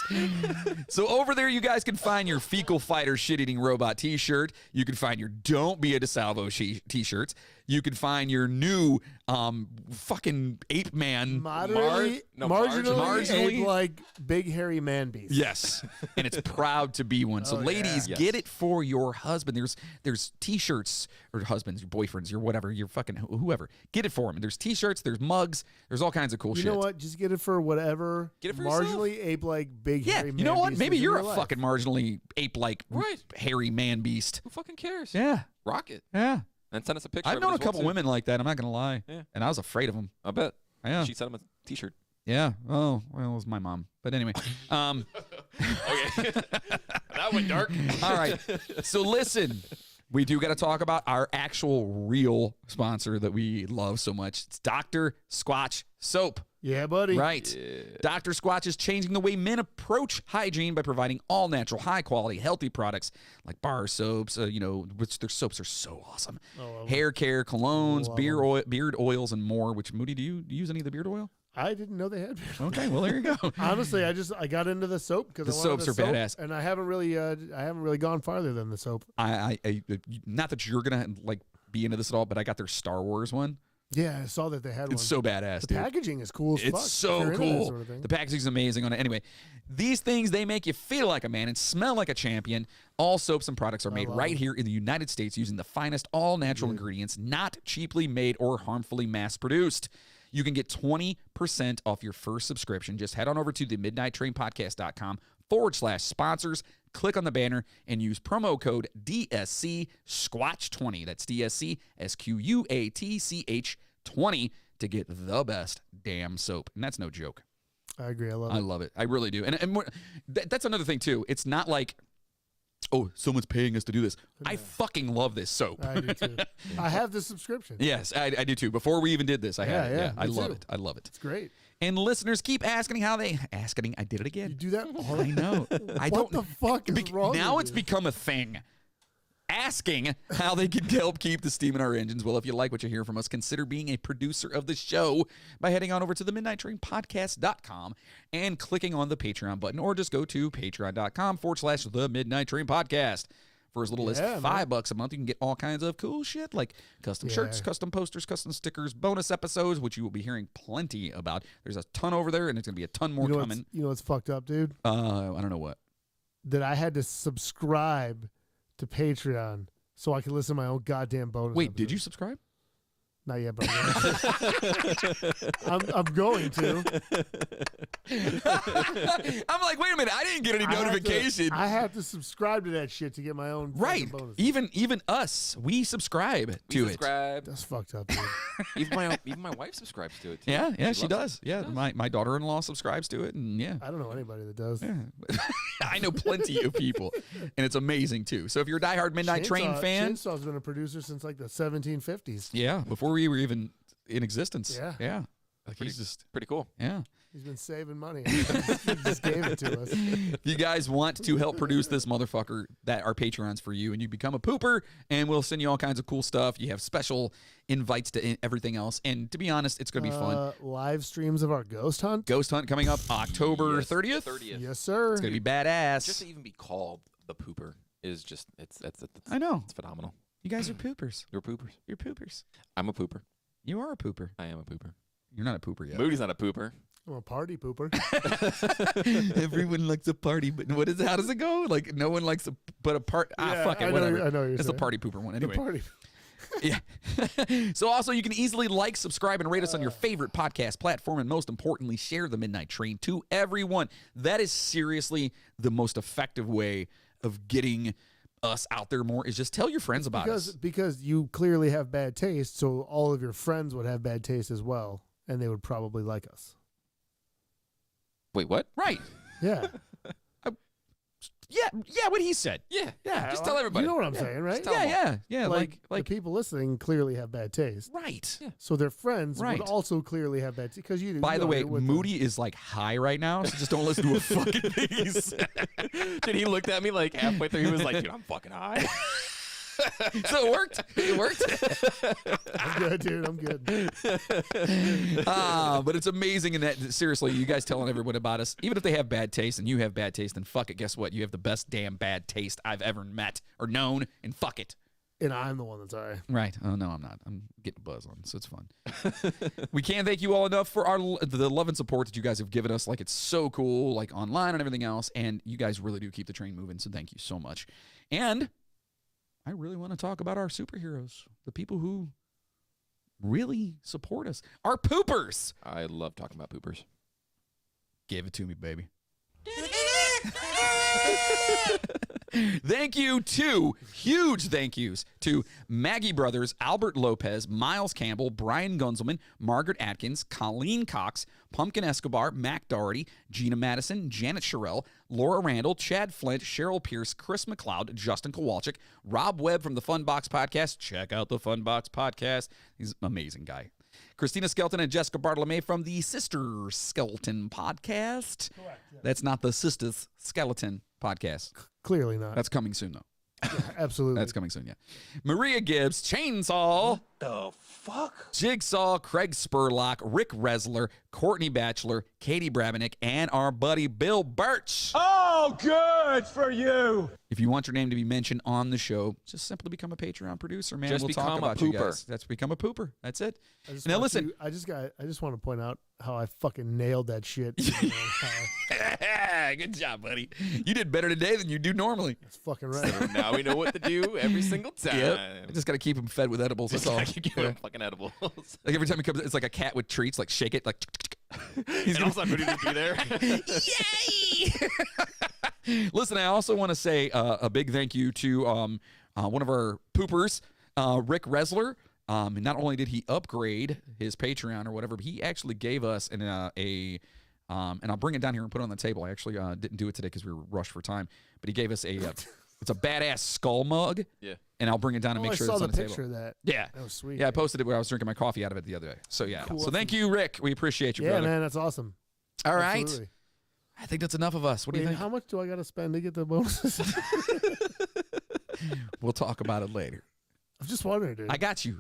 So over there, you guys can find your Fecal Fighter Shit-Eating Robot t-shirt. You can find your Don't Be a DeSalvo t-shirts. You can find your new fucking Ape Man. Marginally like big hairy man beast. Yes, and it's proud to be one. So, Oh, ladies, yeah. get it for your husband. There's T-shirts, or husbands, your boyfriends, your whatever, your fucking whoever. Get it for him. There's T-shirts, there's mugs, there's all kinds of cool You shit. know what? Just get it for whatever. Get it for yourself. marginally ape like big Yeah, hairy man you know what? beast Maybe is in you're your a life. fucking marginally ape-like, Right. hairy man beast. Who fucking cares? Yeah, Rock it. yeah. And send us a picture. I've of known it a as well, couple too. women like that. I'm not gonna lie. Yeah. And I was afraid of them. I bet. Yeah, She sent him a t-shirt. yeah. Oh, well, it was my mom. But anyway, Okay. That went dark. all right. So listen, we do got to talk about our actual real sponsor that we love so much. It's Dr. Squatch Soap. Yeah, buddy. Right. Dr. Squatch is changing the way men approach hygiene by providing all natural, high quality, healthy products like bar soaps, which their soaps are so awesome. Hair care, colognes, beard oils, and more. Which, Moody, do you use any of the beard oil? I didn't know they had. Okay, well, there you go. Honestly, I got into the soap because The soaps are badass. and I haven't really gone farther than the soap. I not that you're going to like be into this at all, but I got their Star Wars one. Yeah, I saw that they had one. It's so badass, the dude. packaging is cool as fuck. It's if so you're into that cool. sort of thing. The packaging is amazing on it. Anyway, these things, they make you feel like a man and smell like a champion. All soaps and products are made love right it. here in the United States using the finest all-natural ingredients, not cheaply made or harmfully mass-produced. You can get 20% off your first subscription. Just head on over to themidnighttrainpodcast.com/sponsors. Click on the banner and use promo code DSC Squatch20. That's DSC SQUATCH 20 to get the best damn soap. And that's no joke. I agree. I love I it. love it. I really do. And that's another thing, too. It's not like, oh, someone's paying us to do this. I fucking love this soap. I do too. I have the subscription. Yes, I do, too. Before we even did this, I had it. yeah, I me love too. it. I love it. It's great. And listeners keep asking how they... I did it again. You do that all I know. I What don't... the fuck is wrong Now with it's you? become a thing. Asking how they can help keep the steam in our engines. Well, if you like what you hear from us, consider being a producer of the show by heading on over to themidnighttrainpodcast.com and clicking on the Patreon button, or just go to patreon.com/themidnighttrainpodcast. For as little as Yeah, $5 a month, you can get all kinds of cool shit like custom shirts, custom posters, custom stickers, bonus episodes, which you will be hearing plenty about. There's a ton over there, and there's going to be a ton more coming. You know what's fucked up, dude? I don't know what. That I had to subscribe to Patreon so I could listen to my own goddamn bonus. Wait, did you episodes. subscribe? Not yet, but I'm going to. I'm like, wait a minute, I didn't get any notification. I have to subscribe to that shit to get my own Right. bonuses. Even us, we subscribe to it. Subscribe. That's fucked up, dude. Even my wife subscribes to it. Too. Yeah, she loves does. it. Yeah, my daughter-in-law subscribes to it, and yeah. I don't know anybody that does. Yeah. I know plenty of people, and it's amazing too. So if you're a diehard Midnight Train fan, Chainsaw's been a producer since like the 1750s. yeah, before we were even in existence, Yeah. like he's just Pretty cool. yeah. He's been saving money. He just gave it to us. If you guys want to help produce this motherfucker, that our Patreon's for you, and you become a pooper, and we'll send you all kinds of cool stuff. You have special invites to everything else, and to be honest, it's gonna be fun. Live streams of our ghost hunt. Ghost Hunt coming up October 30th. 30th. Yes, sir. It's gonna be badass. Just to even be called the pooper is just it's I know. it's phenomenal. You guys are poopers. You're poopers. You're poopers. I'm a pooper. You are a pooper. I am a pooper. You're not a pooper yet. Moody's not a pooper. I'm a party pooper. Everyone likes a party, but what is? How does it go? Like no one likes a but a part. Yeah, Fuck it, I know whatever. I know what you're It's the saying. party pooper one The anyway. party. Yeah. So also you can easily like, subscribe, and rate us on your favorite podcast platform, and most importantly, share the Midnight Train to everyone. That is seriously the most effective way of getting us out there more. Is just tell your friends about us. Because you clearly have bad taste, so all of your friends would have bad taste as well, and they would probably like us. Wait, what? Right. Yeah. Yeah. What he said. Yeah. Yeah. Just tell everybody. You know what I'm saying, right? tell 'em all. Yeah. Like Like the people listening clearly have bad taste. right. So their friends Right. would also clearly have bad taste. Because you By you the know, way, you're with Moody is like high right now, so just don't listen to a fucking thing he said. Dude, he looked at me like halfway through. He was like, dude, I'm fucking high. So it worked. It worked. I'm good, dude. I'm good. But it's amazing in that, seriously, you guys telling everyone about us, even if they have bad taste and you have bad taste, then fuck it. Guess what? You have the best damn bad taste I've ever met or known, and fuck it. And I'm the one that's all right. Right. Oh, no, I'm not. I'm getting a buzz on, so it's fun. We can't thank you all enough for the love and support that you guys have given us. Like, it's so cool, like online and everything else, and you guys really do keep the train moving, so thank you so much. And I really want to talk about our superheroes, the people who really support us, our poopers. I love talking about poopers. Give it to me, baby. Huge thank yous to Maggie Brothers, Albert Lopez, Miles Campbell, Brian Gunzelman, Margaret Atkins, Colleen Cox, Pumpkin Escobar, Mac Doherty, Gina Madison, Janet Sherrill, Laura Randall, Chad Flint, Cheryl Pierce, Chris McLeod, Justin Kowalczyk, Rob Webb from the Funbox Podcast. Check out the Funbox Podcast. He's an amazing guy. Christina Skelton and Jessica Bartolome from the Sister Skeleton Podcast. Correct. Yeah. That's not the Sisters Skeleton Podcast. Clearly not. That's coming soon, though. Absolutely. That's coming soon, yeah. Maria Gibbs, Chainsaw. The fuck? Jigsaw, Craig Spurlock, Rick Resler, Courtney Batchelor, Katie Brabennick, and our buddy Bill Birch. Oh, good for you. If you want your name to be mentioned on the show, just simply become a Patreon producer, man. Just we'll become talk a about you pooper. guys. That's become a pooper. That's it. I Now listen. I just want to point out how I fucking nailed that shit. Good job, buddy. You did better today than you do normally. That's fucking right. Now we know what to do every single time. Yep. I just got to keep him fed with edibles. That's all. I can give him fucking edibles. Like every time he comes, it's like a cat with treats. Like shake it, like He's gonna ready to be there. Yay! Listen, I also want to say a big thank you to one of our poopers, Rick Resler. And not only did he upgrade his Patreon or whatever, but he actually gave us and I'll bring it down here and put it on the table. I actually didn't do it today because we were rushed for time, but he gave us it's a badass skull mug. Yeah. And I'll bring it down and make sure I saw it's on the the picture table. of that. Yeah. That was sweet. Yeah, I posted it when I was drinking my coffee out of it the other day. So yeah. Cool. So thank you, Rick. We appreciate you, Yeah, brother. man, that's awesome. All right. Absolutely. I think that's enough of us. What do you think? How much do I got to spend to get the bonuses? We'll talk about it later. I'm just wondering, dude. I got you.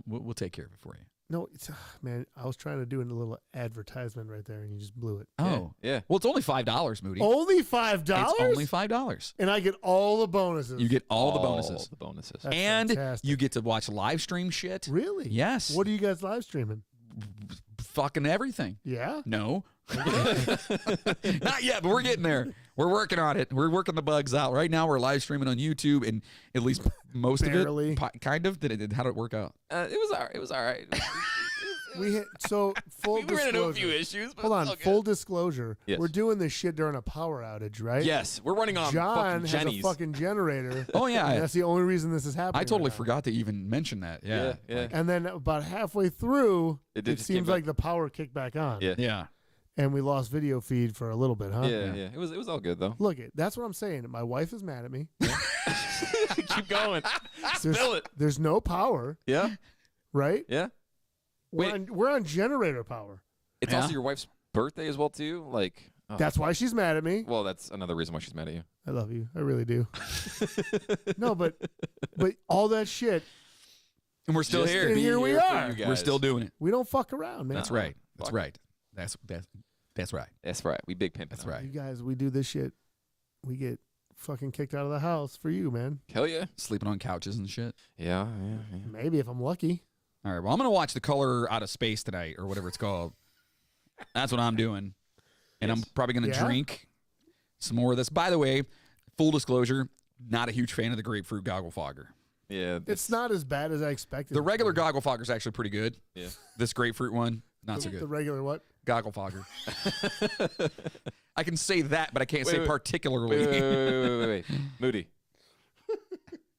We'll take care of it for you. No, it's, man, I was trying to do a little advertisement right there, and you just blew it. Oh. Yeah. Well, it's only $5, Moody. Only $5? It's only $5. And I get all the bonuses. You get all the bonuses. The bonuses. That's and fantastic. you get to watch live stream shit. Really? Yes. What are you guys live streaming? Fucking everything. Yeah? No. Not yet, but we're getting there. We're working on it. We're working the bugs out. Right now, we're live streaming on YouTube, and at least most Barely. of it, kind of. How did it work out? It was all right. It was all right. We hit full we ran into a few disclosure. issues, but Hold on, it's all good. full disclosure. Yes. We're doing this shit during a power outage, right? Yes, we're running on John fucking has Jenny's. a fucking generator. Oh yeah, and that's the only reason this is happening. I totally right now. forgot to even mention that. Yeah, yeah. And then about halfway through, It it just seems came back. like the power kicked back on. Yeah. yeah. And we lost video feed for a little bit, huh? Yeah. It was all good though. Look, that's what I'm saying. My wife is mad at me. Keep going. There's, Spill it. there's no power, Yeah. right? Yeah. We're on generator power. It's Yeah. also your wife's birthday as well too. Like That's why she's mad at me. Well, that's another reason why she's mad at you. I love you. I really do. No, but all that shit, And we're still Just here. and be here we here for are. you guys. We're still doing it. We don't fuck around, man. That's right. That's Fuck. right. That's right. That's right. We big pimpin'. That's now. right. You guys, we do this shit. We get fucking kicked out of the house for you, man. Hell yeah. Sleeping on couches and shit. Yeah. Maybe if I'm lucky. All right. Well, I'm gonna watch The Color Out of Space tonight, or whatever it's called. That's what I'm doing, and I'm probably gonna Yeah? drink some more of this. By the way, full disclosure, not a huge fan of the grapefruit goggle fogger. Yeah. It's not as bad as I expected. The it to regular be. goggle fogger is actually pretty good. Yeah. This grapefruit one, not so The good. regular what? Goggle fogger. I can say that, but I can't say Wait. particularly. Wait. Moody.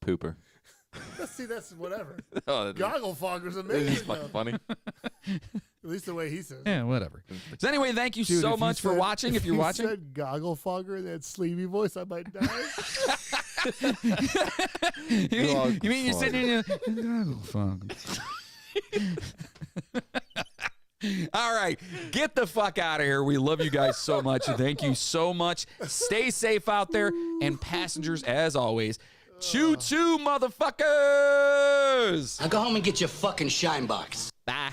Pooper. See, that's whatever. Oh, that's Goggle fogger's just amazing. fucking though. funny. At least the way he says. it. Yeah, whatever. So anyway, thank you Dude, so if you much for said- watching. If you're you watching, said goggle fogger in that sleepy voice, I might die. you mean you're sitting in a goggle fogger? All right, get the fuck out of here. We love you guys so much. Thank you so much. Stay safe out there, and passengers, as always, choo choo, motherfuckers. Now go home and get your fucking shine box. Bye.